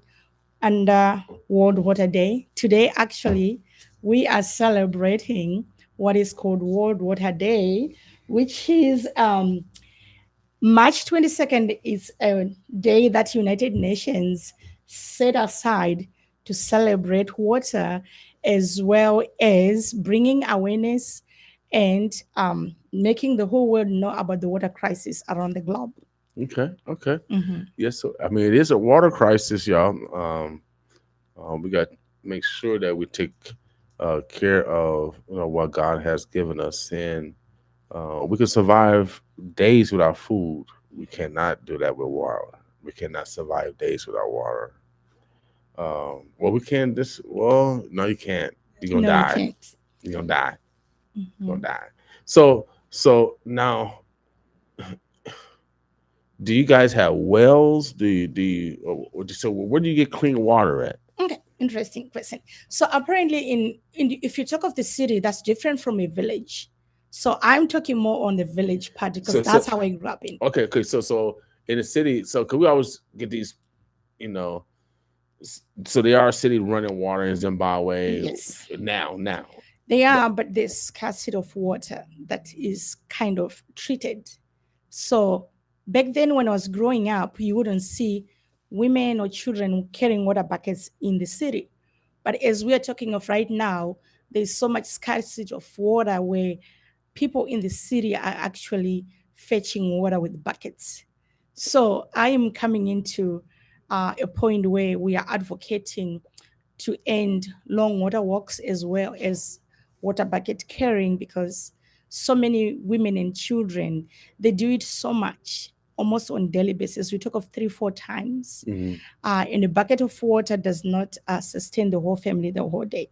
under World Water Day. Today, actually, we are celebrating what is called World Water Day, which is March 22nd is a day that United Nations set aside to celebrate water, as well as bringing awareness and making the whole world know about the water crisis around the globe. Okay. Mm-hmm. Yes. So, I mean, it is a water crisis, y'all. We got to make sure that we take care of what God has given us, and We can survive days without food. We cannot do that with water. We cannot survive days without water. Well, we can. Well, no, you can't. You're gonna No, you die. can't. You're gonna die. Mhm. You're gonna die. So now, do you guys have wells? So where do you get clean water at? Okay, interesting question. So apparently, if you talk of the city, that's different from a village. So I'm talking more on the village part because So- that's so- how I grew up in. Okay. So in the city, cause we always get these, you know, so they are a city running water in Zimbabwe. Yes. Now. They are, but there's scarcity of water that is kind of treated. So back then, when I was growing up, you wouldn't see women or children carrying water buckets in the city. But as we are talking of right now, there's so much scarcity of water where people in the city are actually fetching water with buckets. So I am coming into a point where we are advocating to end long water walks as well as water bucket carrying, because so many women and children, they do it so much, almost on daily basis. We talk of 3-4 times. And a bucket of water does not sustain the whole family the whole day.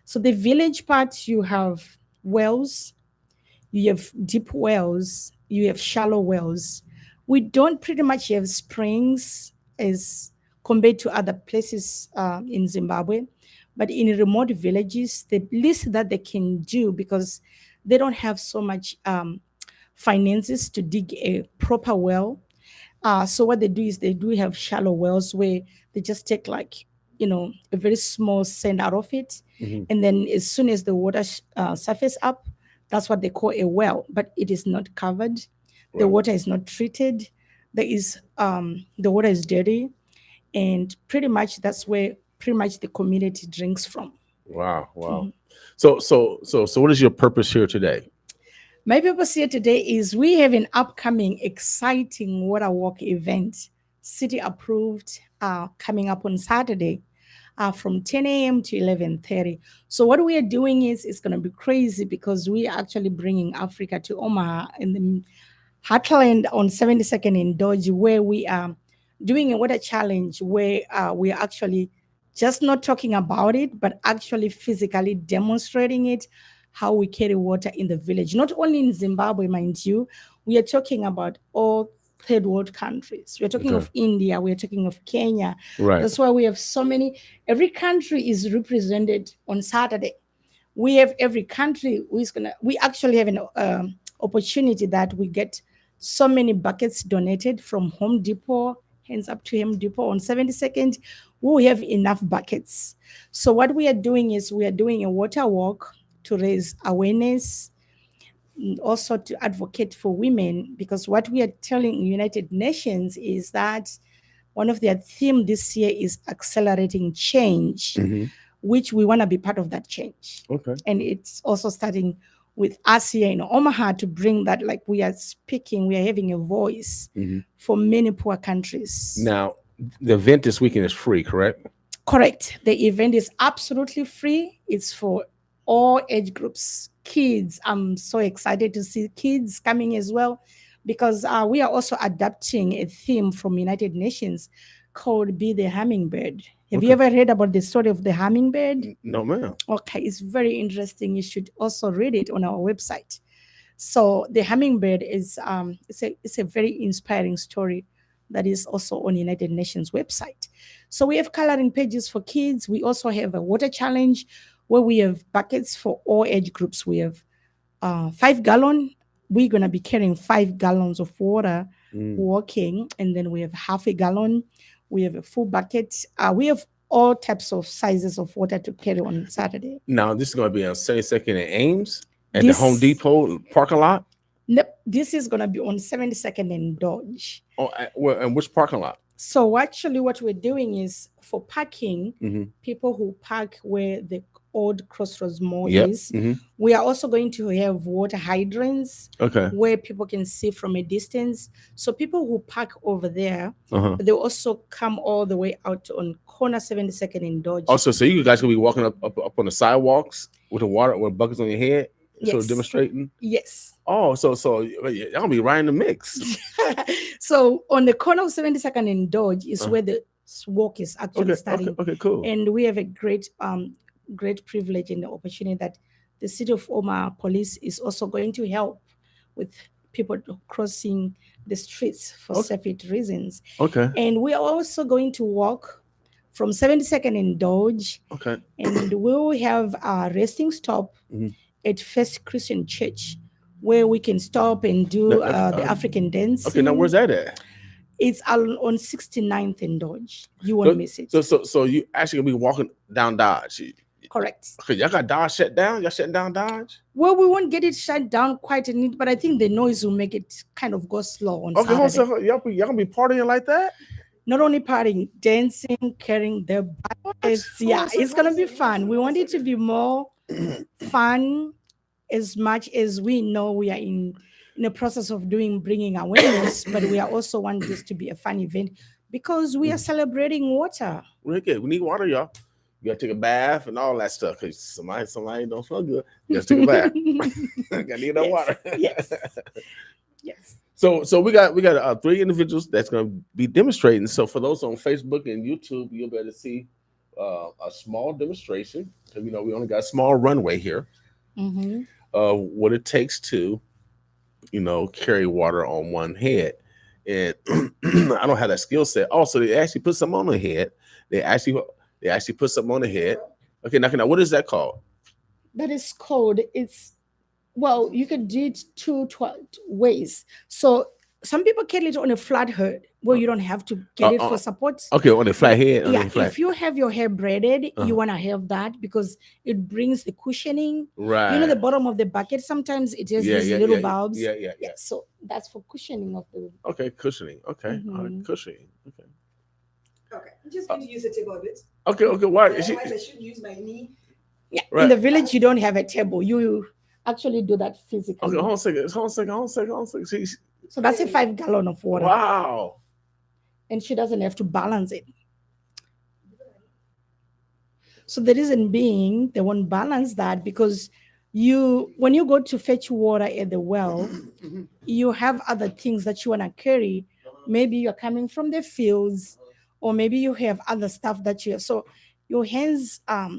So the village part, you have wells, you have deep wells, you have shallow wells. We don't pretty much have springs as compared to other places in Zimbabwe. But in remote villages, the least that they can do, because they don't have so much finances to dig a proper well. So what they do is they do have shallow wells where they just take a very small sand out of it. And then as soon as the water surface up, that's what they call a well, but it is not covered. The Right. water is not treated. There is the water is dirty, and pretty much that's where pretty much the community drinks from. Wow. Mm-hmm. So what is your purpose here today? My purpose here today is we have an upcoming exciting water walk event, city approved, coming up on Saturday from 10 a.m. to 11:30. So what we are doing is it's going to be crazy because we are actually bringing Africa to Omaha in the Heartland on 72nd in Dodge, where we are doing a water challenge where we are actually just not talking about it, but actually physically demonstrating it, how we carry water in the village. Not only in Zimbabwe, mind you, we are talking about all third world countries. We're talking of India, we're talking of Kenya. Right. That's why we have so many. Every country is represented on Saturday. We have every country we actually have an opportunity that we get so many buckets donated from Home Depot, hands up to Home Depot on 72nd. We have enough buckets. So what we are doing is we are doing a water walk to raise awareness, and also to advocate for women, because what we are telling United Nations is that one of their theme this year is accelerating change, which we want to be part of that change. Okay. And it's also starting with us here in Omaha to bring that, like we are speaking, we are having a voice for many poor countries. Now, the event this weekend is free, correct? Correct. The event is absolutely free. It's for all age groups, kids. I'm so excited to see kids coming as well, because we are also adapting a theme from United Nations called Be the Hummingbird. Have you ever heard about the story of the hummingbird? No, ma'am. Okay, it's very interesting. You should also read it on our website. So the hummingbird is it's a very inspiring story that is also on United Nations website. So we have coloring pages for kids. We also have a water challenge where we have buckets for all age groups. We have 5 gallon. We're gonna be carrying 5 gallons of water walking, and then we have half a gallon. We have a full bucket. We have all types of sizes of water to carry on Saturday. Now, this is going to be on 72nd and Ames at This- the Home Depot parking lot. Nope, this is gonna be on 72nd and Dodge. Oh, and which parking lot? So actually what we're doing is for parking, people who park where the old Crossroads Mall Yep. is, we are also going to have water hydrants Okay. where people can see from a distance. So people who park over there, Uh-huh. they also come all the way out on corner 72nd and Dodge. Also, so you guys gonna be walking up on the sidewalks with the water with buckets on your head? So Yes. demonstrating. Yes. Oh, so y'all gonna be right in the mix. So on the corner of 72nd and Dodge is where the walk is actually starting. Okay, cool. And we have a great privilege and the opportunity that the city of Omaha police is also going to help with people crossing the streets for safety reasons. Okay. And we are also going to walk from 72nd and Dodge. Okay. And we will have a resting stop at First Christian Church where we can stop and do the African dance. Okay, now where's that at? It's on 69th and Dodge. You won't miss it. So you actually gonna be walking down Dodge. Correct. Okay, y'all got Dodge shut down? Y'all shutting down Dodge? Well, we won't get it shut down quite a bit, but I think the noise will make it kind of go slow on Okay, Saturday. hold on. Y'all gonna be partying like that? Not only partying, dancing, carrying the Bibles. Yeah, it's gonna be fun. We want it to be more fun, as much as we know we are in the process of bringing awareness, but we are also want this to be a fun event because we are celebrating water. Really good. We need water, y'all. You gotta take a bath and all that stuff because somebody don't feel good. You gotta take a bath. Gotta need that water. Yes. Yes. So we got 3 individuals that's gonna be demonstrating. So for those on Facebook and YouTube, you'll be able to see a small demonstration. Because we only got a small runway here. What it takes to, carry water on one head. And I don't have that skill set. Also, they actually put something on the head. They actually put something on the head. Okay, now what is that called? That is called, you could do it two ways. So some people carry it on a flat head where you don't have to get it for support. Okay, on a flat head. Yeah, if you have your hair braided, you want to have that because it brings the cushioning. Right. You know, the bottom of the bucket, sometimes it has these little bulbs. Yeah. So that's for cushioning of the... Okay, cushioning. Okay, all right, cushioning. Okay. Okay, I'm just going to use a table a bit. Okay. Why? Otherwise, I should use my knee. Yeah, Right. in the village, you don't have a table. You actually do that physically. Okay, hold on a second. See, So that's a 5 gallon of water. wow. And she doesn't have to balance it. So the reason being they won't balance that because when you go to fetch water at the well, you have other things that you want to carry. Maybe you're coming from the fields, or maybe you have other stuff that so your hands, I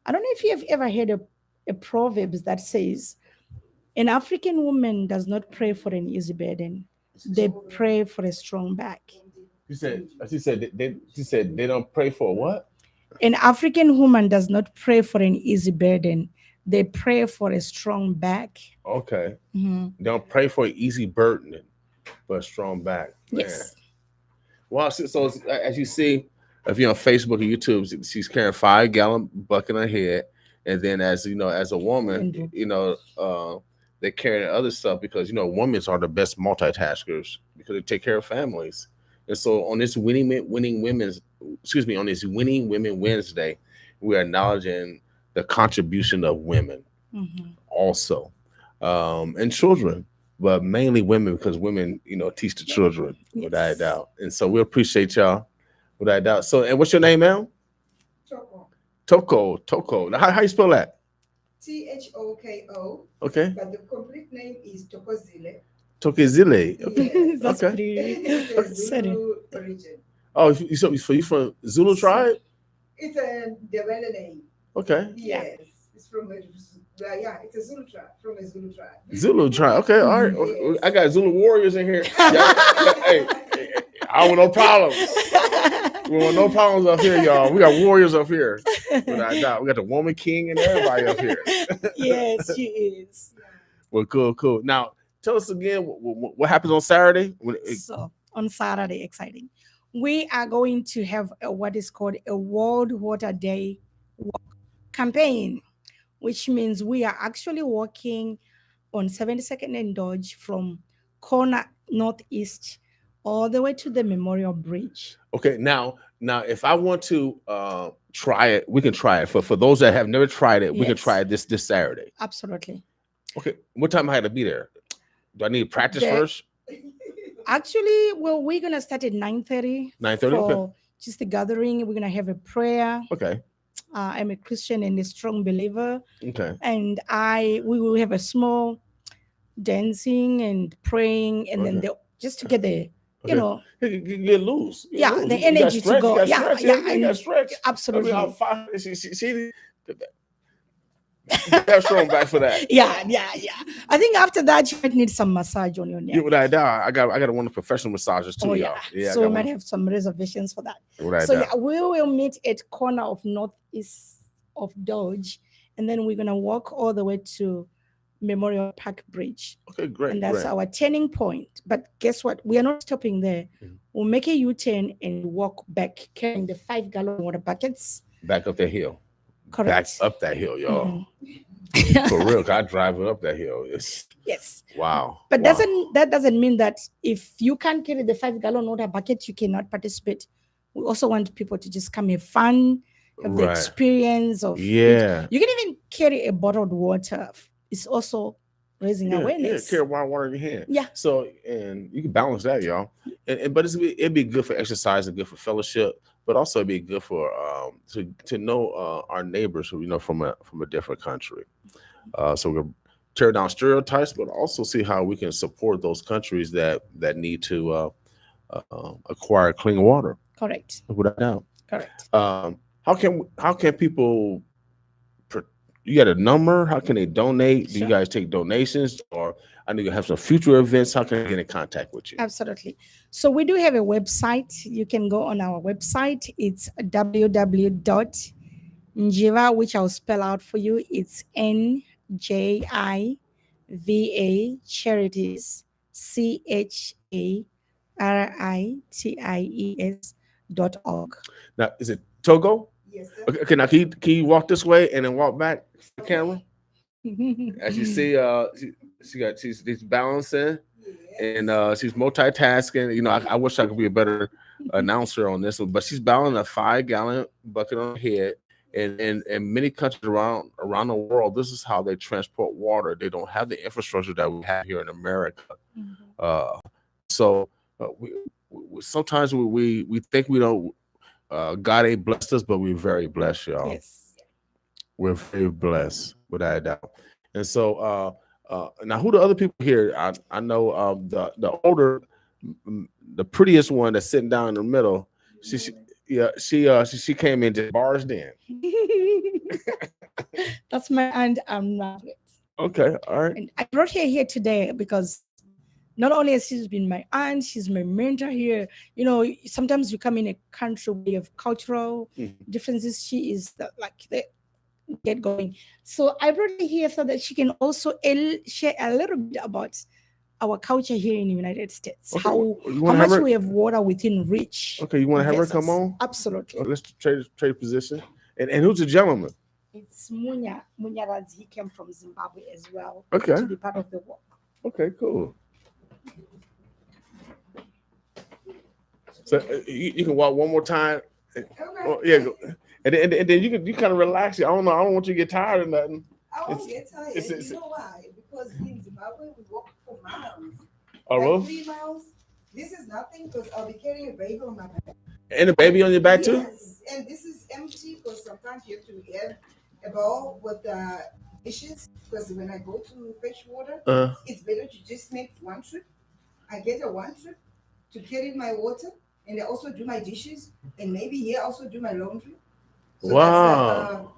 don't know if you have ever heard a proverb that says, an African woman does not pray for an easy burden. They pray for a strong back. She said they don't pray for what? An African woman does not pray for an easy burden. They pray for a strong back. Okay. They don't pray for an easy burden, but a strong back. Man. Yes. Well, so as you see, if you're on Facebook or YouTube, she's carrying 5 gallon bucket on her head, and then as a woman, they carry other stuff because women are the best multitaskers because they take care of families. And so on this Winning Women Wednesday, we are acknowledging the contribution of women also, and children, but mainly women because women, teach the children without a doubt. And so we appreciate y'all without a doubt. So, and what's your name, ma'am? Toko. Now, how you spell that? THOKO. Okay. But the complete name is Tokozile. Tokezile. Okay. Yes. That's Okay. pretty. It's a Zulu origin. Oh, so you from Zulu tribe? It's a Ndebele name. Okay. Yes. It's from it's a Zulu tribe, from a Zulu tribe. Zulu tribe. Okay. All right. Yes. I got Zulu warriors in here. Hey, I want no problems. We want no problems up here, y'all. We got warriors up here. Without a doubt. We got the woman king and everybody up here. Yes, she is. Well, cool. Now, tell us again what happens on Saturday. So on Saturday, exciting. We are going to have what is called a World Water Day walk campaign, which means we are actually walking on 72nd and Dodge from corner northeast all the way to the Memorial Bridge. Okay, now if I want to try it, we can try it. For those that have never tried it, we can Yes. try it this Saturday. Absolutely. Okay, what time I had to be there? Do I need to practice first? Actually, we're gonna start at 9:30. 9:30, okay. for just the gathering. We're gonna have a prayer. Okay. I'm a Christian and a strong believer, Okay. and we will have a small dancing and praying, and then Okay. just to get the Okay. Get loose. Get yeah, loose. the You gotta energy to stretch, go. You gotta Yeah, stretch. yeah, You gotta and stretch. absolutely. I mean, she got strong back for that. Yeah. I think after that you might need some massage on your neck. Yeah, without doubt. I got one of the professional massagers too, Oh y'all. yeah. I So we got might one. have some reservations for that. Without So doubt. yeah, we will meet at corner of northeast of Dodge, and then we're gonna walk all the way to Memorial Park Bridge. Okay, great. And that's great. our turning point. But guess what? We are not stopping there. We'll make a U-turn and walk back carrying the 5-gallon water buckets. Back up that hill. Correct. Back up that hill, y'all. For real, 'cause I drive it up that hill. It's Yes. wow. But wow. that doesn't mean that if you can't carry the 5-gallon water bucket, you cannot participate. We also want people to just come have fun, have the Right. experience of it. Yeah. You can even carry a bottled water. It's also raising Yeah, awareness. carry water in your hand. Yeah. So, and you can balance that, y'all. But it'd be good for exercise and good for fellowship, but also it'd be good for to know our neighbors who from a different country. So we're gonna tear down stereotypes, but also see how we can support those countries that need to acquire clean water. Correct. Without doubt. Correct. How can people? You got a number? How can they donate? Do you guys take donations, or I know you have some future events? How can they get in contact with you? Absolutely. So we do have a website. You can go on our website. It's www.njiva, which I'll spell out for you. It's NJIVA Charities CHARITIES.org. Now, is it Togo? Yes, sir. Okay, now can you walk this way and then walk back to the camera? As you see, she's balancing and she's multitasking. I wish I could be a better announcer on this one, but she's balancing a 5-gallon bucket on her head. And in many countries around the world, this is how they transport water. They don't have the infrastructure that we have here in America. So we sometimes we think we don't. God ain't blessed us, but we're very blessed, y'all. Yes. We're very blessed, without a doubt. And so now who the other people here? I know the older, the prettiest one that's sitting down in the middle. She came in just barged in. That's my aunt, Margaret. Okay, all right. And I brought her here today because not only has she been my aunt, she's my mentor here. Sometimes you come in a country where you have cultural differences. She is the get going. So I brought her here so that she can also share a little bit about our culture here in the United States. Okay. How wanna have much her- we have water within reach. Okay, you want to have her come vessels. on? Absolutely. Let's trade position. And who's the gentleman? It's Munyarazi. He came from Zimbabwe as well. Okay. To be part of the walk. Okay, cool. So you can walk one more time. Oh, yeah, go. And then you kind of relax. I don't want you to get tired or nothing. I won't get tired. it's- You know why? Because in Zimbabwe, we walk for miles. Oh, Like well? 3 miles. This is nothing because I'll be carrying a baby on my back. And a baby on your back too? Yes, and this is empty because sometimes you have to have a bowl with dishes. Because when I go to fetch water, it's better to just make one trip. I get a one trip to carry my water, and I also do my dishes, and maybe here also do my laundry. So Wow.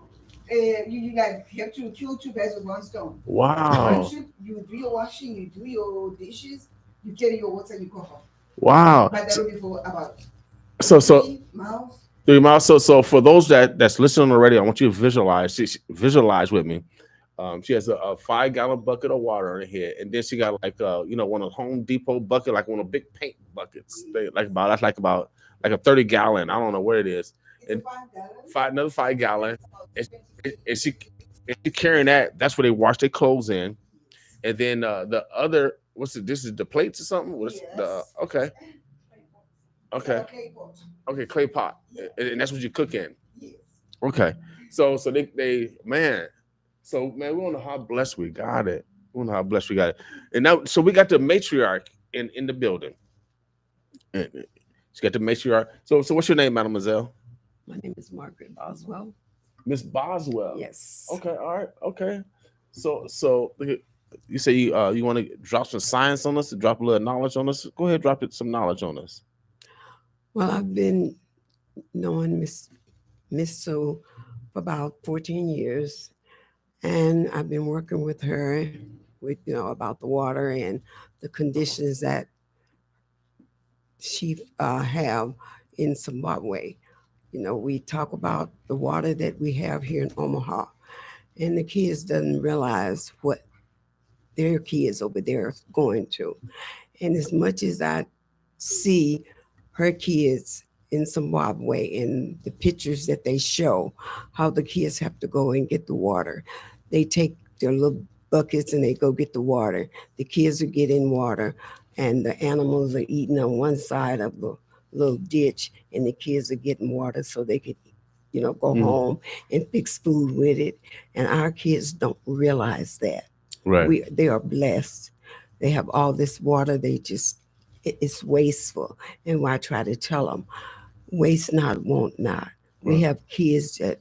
You have to kill 2 birds with 1 stone. Wow. One trip, you do your washing, you do your dishes, you carry your water, you go home. Wow. But that will be for about So 3 miles. 3 miles. So for those that's listening already, I want you to visualize. Visualize with me. She has a 5-gallon bucket of water on her head, and then she got one of Home Depot bucket, like one of big paint buckets. That's like a 30-gallon. I don't know what it is. And another 5-gallon, and she carrying that. That's where they wash their clothes in, and then the other. This is the plates or something. Okay, clay pot, and that's what you cook in. Okay, so they man. So man, we don't know how blessed we got it. We don't know how blessed we got it. And now, so we got the matriarch in the building. She got the matriarch. So what's your name, mademoiselle? My name is Margaret Boswell. Miss Boswell. Yes. Okay. All right. Okay. So you say you want to drop some science on us, drop a little knowledge on us. Go ahead, drop some knowledge on us. Well, I've been knowing Miss Sue for about 14 years, and I've been working with her with about the water and the conditions that she have in Zimbabwe. We talk about the water that we have here in Omaha, and the kids doesn't realize what their kids over there are going to. And as much as I see her kids in Zimbabwe and the pictures that they show, how the kids have to go and get the water, they take their little buckets and they go get the water. The kids are getting water, and the animals are eating on one side of the little ditch, and the kids are getting water so they could go home and fix food with it. And our kids don't realize that. Right. They are blessed. They have all this water. It's wasteful. And I try to tell them, waste not, want not. Right. We have kids that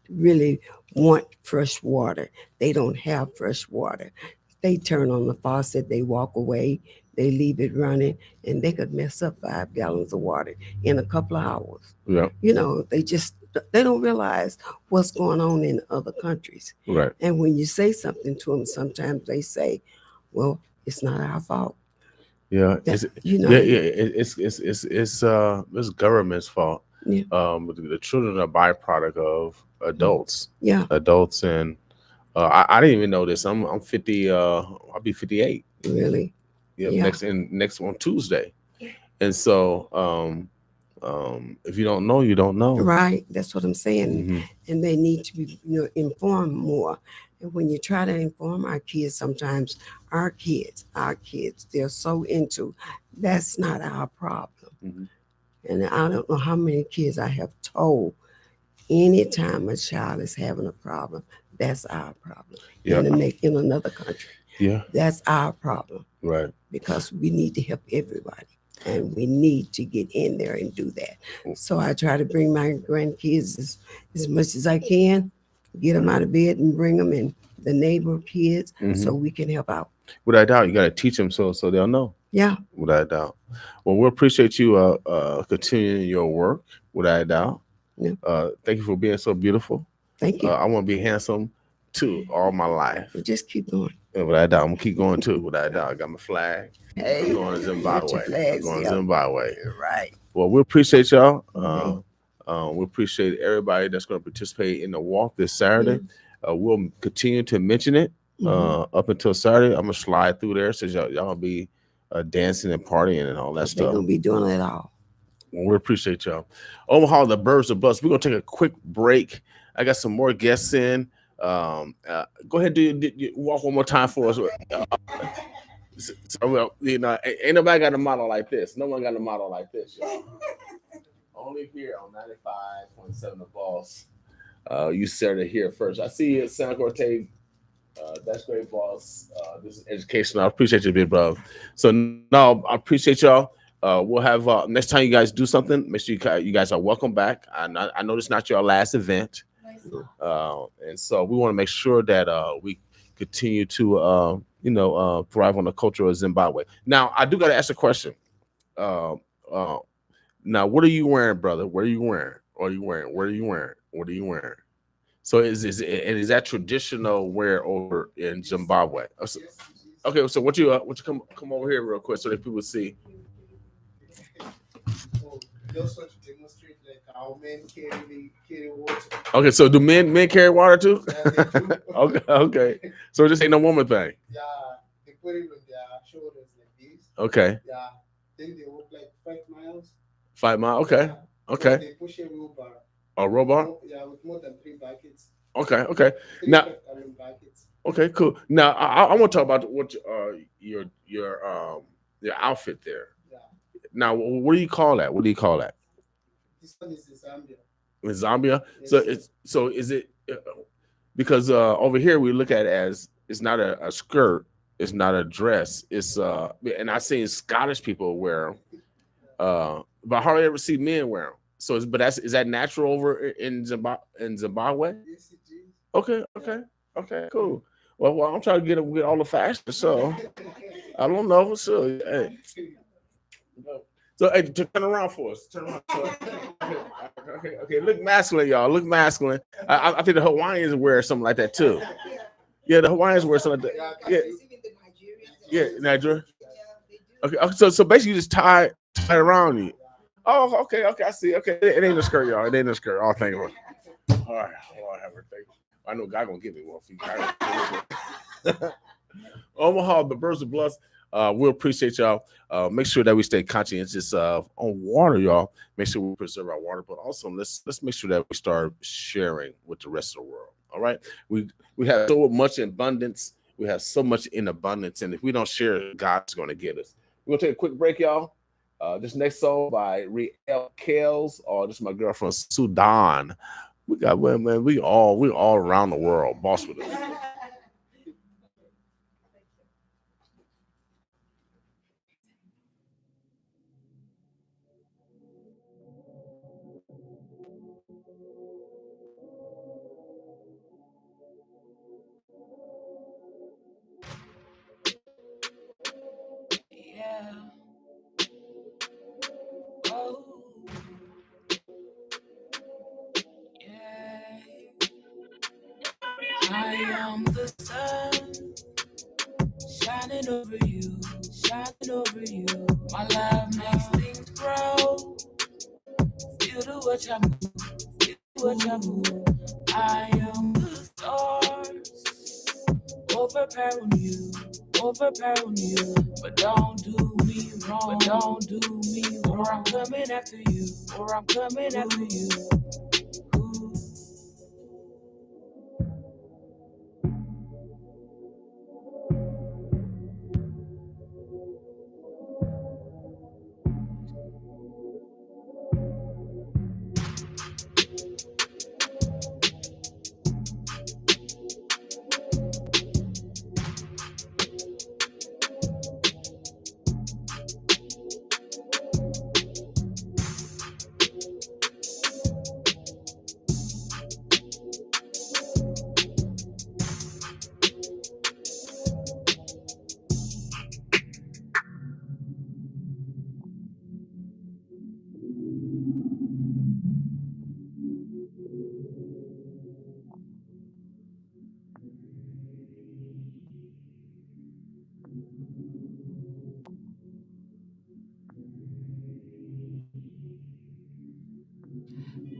really want fresh water. They don't have fresh water. They turn on the faucet, they walk away, they leave it running, and they could mess up 5 gallons of water in a couple of hours. Yeah. They don't realize what's going on in other countries. Right. And when you say something to them, sometimes they say, well, it's not our fault. Yeah. It's government's fault. Yeah. The children are a byproduct of adults. Yeah. Adults, and I didn't even know this. I'm 50. I'll be 58. Really? Yeah. Yeah. Next on Tuesday, and so if you don't know, you don't know. Right. That's what I'm saying. Mm-hmm. And they need to be informed more. And when you try to inform our kids, sometimes our kids, they're so into that's not our problem. Mm-hmm. And I don't know how many kids I have told, anytime a child is having a problem, that's our problem. Yeah. In another country. Yeah. That's our problem. Right. Because we need to help everybody. And we need to get in there and do that. So I try to bring my grandkids as much as I can, get them out of bed and bring them in the neighbor kids so we can help out. Without a doubt, you got to teach them so they'll know. Yeah. Without a doubt. Well, we appreciate you continuing your work. Without a doubt. Yeah. Thank you for being so beautiful. Thank you. I want to be handsome too all my life. But just keep going. And without a doubt, I'm gonna keep going too. Without a doubt, I got my flag. Hey, I'm going to Zimbabwe. I'm going to Zimbabwe. Right. Well, we appreciate y'all. We appreciate everybody that's going to participate in the walk this Saturday. We'll continue to mention it up until Saturday. I'm gonna slide through there so y'all be dancing and partying and all that stuff. They're gonna be doing it all. Well, we appreciate y'all. Omaha, the Birds of Buzz. We're gonna take a quick break. I got some more guests in. Go ahead, do walk one more time for us. So, ain't nobody got a model like this. No one got a model like this, y'all. Only here on 95.7 The Boss. You started here first. I see you, San Corte. That's great, boss. This is educational. I appreciate you, big brother. So no, I appreciate y'all. We'll have next time you guys do something, make sure you guys are welcome back. I know this is not your last event. And so we want to make sure that we continue to thrive on the culture of Zimbabwe. Now, I do got to ask a question. Now, what are you wearing, brother? What are you wearing? What are you wearing? What are you wearing? What are you wearing? So is that traditional wear over in Zimbabwe? Okay, so what you come over here real quick so that people see. Just want to demonstrate like how men carry water. Okay, so do men carry water too? Okay. So this ain't no woman thing. Yeah, they put it on their shoulders like this. Okay. Yeah, then they walk like 5 miles. 5 miles. Okay. Yeah. Okay. They push a wheelbarrow. A robot? Yeah, with more than 3 buckets. Okay. Now. Buckets. Okay, cool. Now I want to talk about what your outfit there. Yeah. Now, what do you call that? What do you call that? This one is in Zambia. In Zambia? Yes. So is it because over here we look at it as it's not a skirt, it's not a dress, it's and I've seen Scottish people wear them, but I hardly ever see men wear them. So, is that natural over in Zimbabwe? Yes, it is. Okay, cool. Well, I'm trying to get all the fashion, so I don't know. So, hey. So, hey, turn around for us. Turn around. Okay. Look masculine, y'all. Look masculine. I think the Hawaiians wear something like that too. Yeah, the Hawaiians wear something like that. Yeah, Nigeria. Okay. So basically, you just tie it around you. Oh, okay. I see. Okay, it ain't a skirt, y'all. It ain't a skirt. Oh, thank you. All right. Lord have mercy. I know God gonna give me one for you. Omaha, the birds of blessed. We appreciate y'all. Make sure that we stay conscientious on water, y'all. Make sure we preserve our water, but also let's make sure that we start sharing with the rest of the world. All right. We have so much abundance. We have so much in abundance, and if we don't share, God's going to get us. We're gonna take a quick break, y'all. This next song by Riel Kales. This is my girl from Sudan. We got women. We all around the world. Boss with us. I am the sun shining over you, shining over you. My love makes things grow. Feel the way I move, feel the way I move. I am the stars overpowering you, overpowering you. But don't do me wrong, but don't do me wrong. Or I'm coming after you, or I'm coming after you.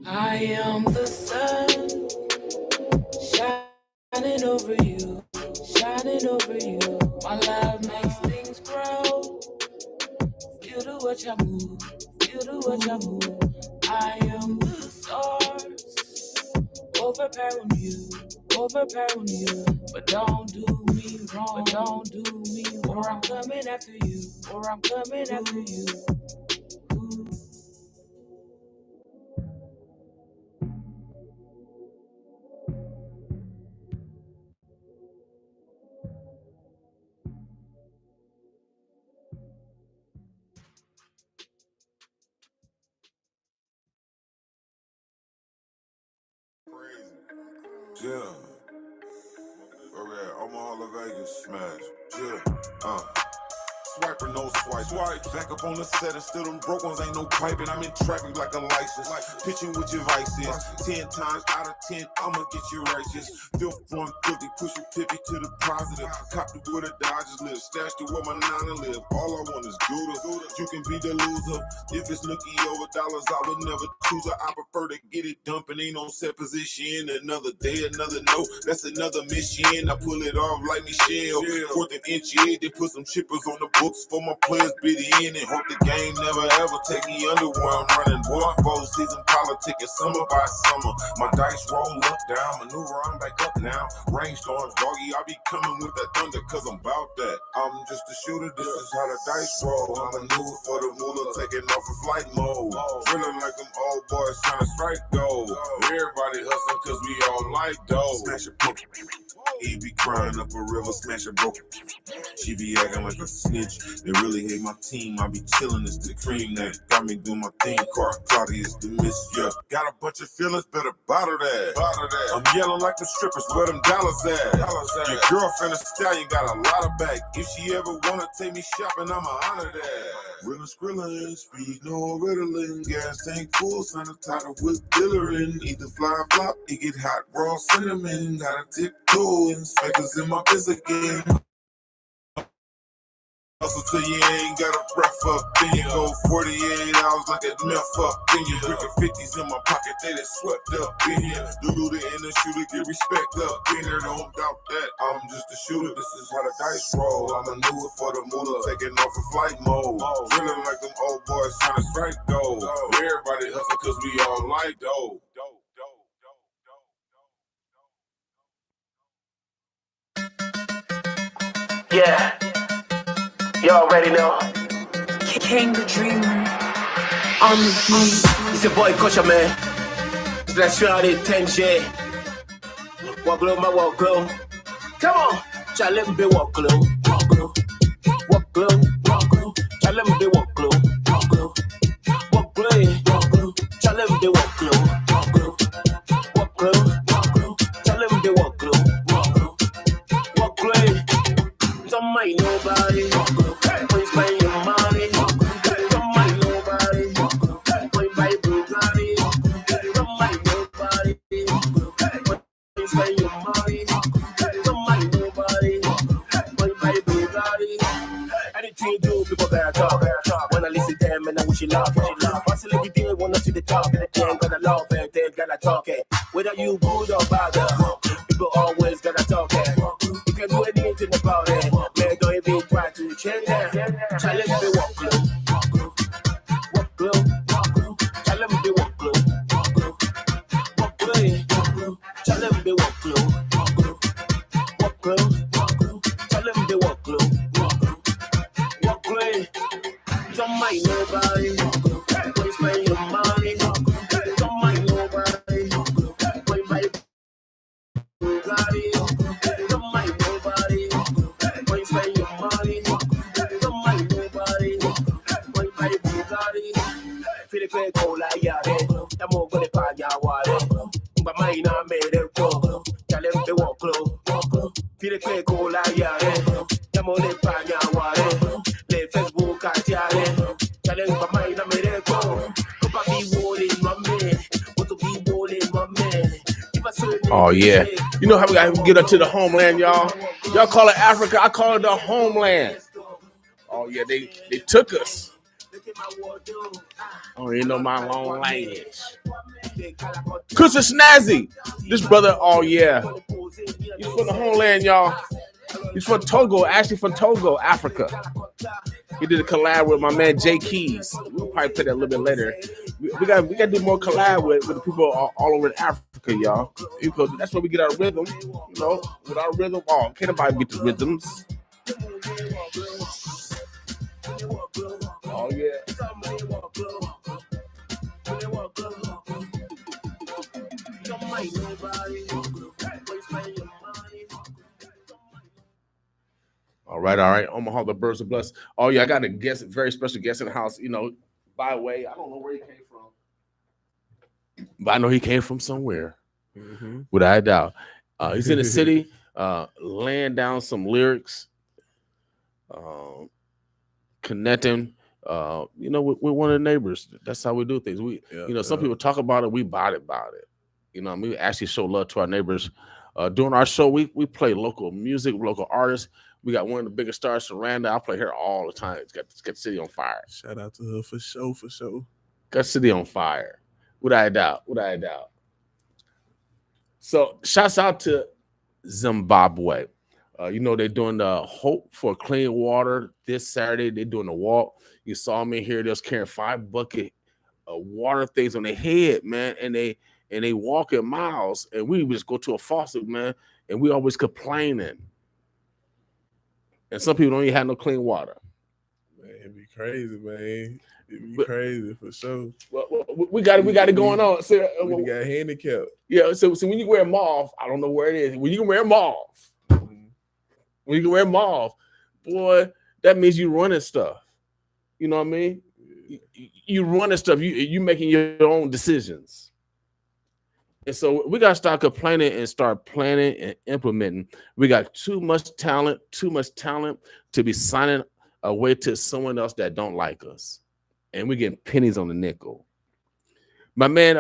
I am the sun shining over you, shining over you. My love makes things grow. Feel the way I move, feel the way I move. I am the stars overpowering you, overpowering you. But don't do me wrong, but don't do me wrong. Or I'm coming after you, or I'm coming after you. Yeah. Okay, Omaha, La Vegas, smash. Yeah. Swiper, no swipe. Back up on the set and still them broke ones ain't no piping. I'm in traffic like a license. Pitching with your vices. 10 times out of 10, I'ma get you righteous. Filth 150, push your pippy to the positive. Cop the wood of Dodgers live. Stash the where my nana live. All I want is Gouda. You can be the loser. If it's nookie over dollars, I would never choose her. I prefer to get it dumping. Ain't on set position. Another day, another note. That's another mission. I pull it off like Michelle. 4th and inch, they put some chippers on the books for my players bid in and hope the game never ever take me under where I'm running. Boy, 4 season politicking summer by summer. My dice roll up, down, maneuver, I'm back up now. Rainstorms, doggy, I be coming with that thunder cause I'm about that. I'm just a shooter, this is how the dice roll. I maneuver for the moolah, taking off a flight mode. Feeling like them old boys trying to strike gold. Everybody hustling cause we all like dough. Smash a poke. He be crying up a river, smash a broke. She be acting like a snitch, much. They really hate my team. I be chillin', it's the cream that got me doing my thing. Claudia's the miss, yeah. Got a bunch of feelings, better bottle that. I'm yelling like the strippers, where them dollars at? Your girlfriend a stallion got a lot of back. If she ever wanna take me shopping, I'ma honor that. Real Skrillin', speed, no Ritalin. Gas tank full, sanitizer with Dillerin. Either fly or flop, it get hot, raw cinnamon. Gotta tiptoe, inspectors in my biz again. Hustle till you ain't got a breath up. Then you go 48 hours like a meth up. Then you drinking 50s in my pocket, they done swept up. In here, the looter and the shooter get respect up. In there, don't doubt that. I'm just a shooter, this is how the dice roll. I'm a newer for the moolah, taking off a flight mode. Drilling like them old boys trying to strike gold. Everybody hustle cause we all like dough. Yeah. You already know. King the Dreamer on the beat. It's your boy Kosha, man. Let's try it 10J. Walk low, my walk low. Come on. Try let me walk low. Walk low. Walk low. Walk low. Try let me walk low. Walk low. Walk low. Walk low. Try let me walk low. Walk low. Walk low. Walk low. Try let me walk low. Walk low. Walk low. Don't mind nobody. When spend your money, don't mind nobody. When buy Bugatti, don't mind nobody. When spend your money, don't mind nobody. When buy Bugatti, anything you do, people better talk. When I listen to them and I wish you love. Hustle every day, wanna see the top. They ain't gonna love it, they ain't gonna talk it. Whether you good or bad, people always gonna talk it. You can do anything about it. Man, don't even try to change that. Challenge me walk low, walk low, walk low, walk low. Challenge me walk low, walk low, walk low, walk low. Challenge me walk low, walk low, walk low, walk low. Challenge me walk low, walk low, walk low. Don't mind nobody, when you spend your money. Don't mind nobody, when you buy Bugatti. Don't mind nobody, when you spend your money. Don't mind nobody, when you buy Bugatti. Philippe Cola, yeah, I'm more gonna buy your water. But mine, I made it go. Tell them to walk low. Philippe Cola, yeah, I'm more gonna buy your water. Let Facebook, I tell them. Tell them, but mine, I made it go. Come on, be rolling, my man. What to be rolling, my man. Oh yeah, you know how we gotta get up to the homeland, y'all. Y'all call it Africa, I call it the homeland. Oh yeah, they took us. I don't even know my long language. Kusa Snazzy, this brother. Oh yeah, he's from the homeland, y'all. He's from Togo, actually from Togo, Africa. He did a collab with my man Jay Keys. We'll probably play that a little bit later. We got to do more collab with the people all over Africa, y'all. That's where we get our rhythm. You know, with our rhythm. Oh, can't nobody beat the rhythms. Oh yeah. All right. Omaha, the birds are blessed. Oh yeah, I got a guest, very special guest in the house. You know, by the way, I don't know where he came from, but I know he came from somewhere, without a doubt. He's in the city, laying down some lyrics, connecting. You know, with one of the neighbors. That's how we do things. Some people talk about it, we body about it. You know, we actually show love to our neighbors. During our show, we play local music, local artists. We got one of the biggest stars, Saranda. I play her all the time. It's got the city on fire. Shout out to her for sure. Got the city on fire. Without a doubt. So shouts out to Zimbabwe. You know, they're doing the Hope for Clean Water this Saturday. They're doing the walk. You saw me here. They're carrying 5 bucket water things on their head, man. And they walking miles. And we just go to a faucet, man. And we always complaining. And some people don't even have no clean water. Man, it'd be crazy, man. It'd be crazy for sure. Well, we got it going on. So, we got handicapped. Yeah. So when you wear mauve, I don't know where it is. When you can wear mauve, boy, that means you running stuff. You know what I mean? You running stuff. You making your own decisions. And so we gotta start complaining and start planning and implementing. We got too much talent to be signing away to someone else that don't like us, and we're getting pennies on the nickel. My man,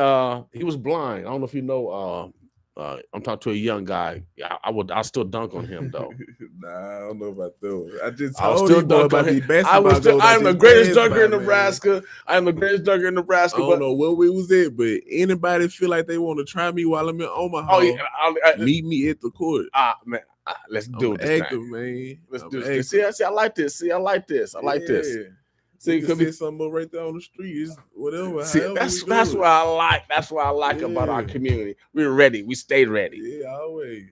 he was blind. I don't know if you know. I'm talking to a young guy. I'll still dunk on him though. Nah, I don't know about that. I just I'll told still you boy dunk on about him. these basketball goals. I'm the greatest dunker in man. Nebraska. I am the greatest dunker in Nebraska. I don't know where we was at, but anybody feel like they want to try me while I'm in Omaha? Oh yeah, meet me at the court. Man, let's do this active, thing. man. Let's do this. See, I like this. See, I like this. I like this. See, you can see something right there on the street. It's whatever. See, that's what I like. That's what I like about our community. We're ready. We stayed ready. Yeah, always.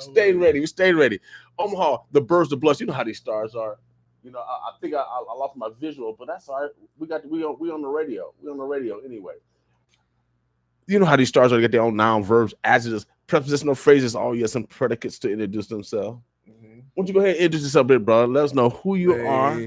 Stayed ready. We stayed ready. Omaha, the birds, the bluffs. You know how these stars are. You know, I think I lost my visual, but that's all right. We on the radio. We on the radio anyway. You know how these stars are. They get their own noun, verbs, adjectives, prepositional phrases, all yes, some predicates to introduce themselves. Why don't you go ahead and introduce yourself, big brother? Let us know who you are.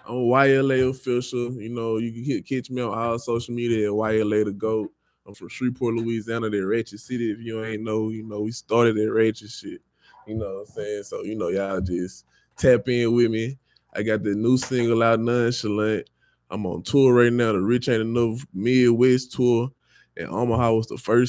I'm YLA official. You know, you can catch me on all social media at YLA the GOAT. I'm from Shreveport, Louisiana, the Ratchet City. If you ain't know, you know, we started that Ratchet shit. You know what I'm saying? So, you know, y'all just tap in with me. I got the new single out, Nonchalant. I'm on tour right now, the Rich Ain't Enough Midwest tour. And Omaha was the first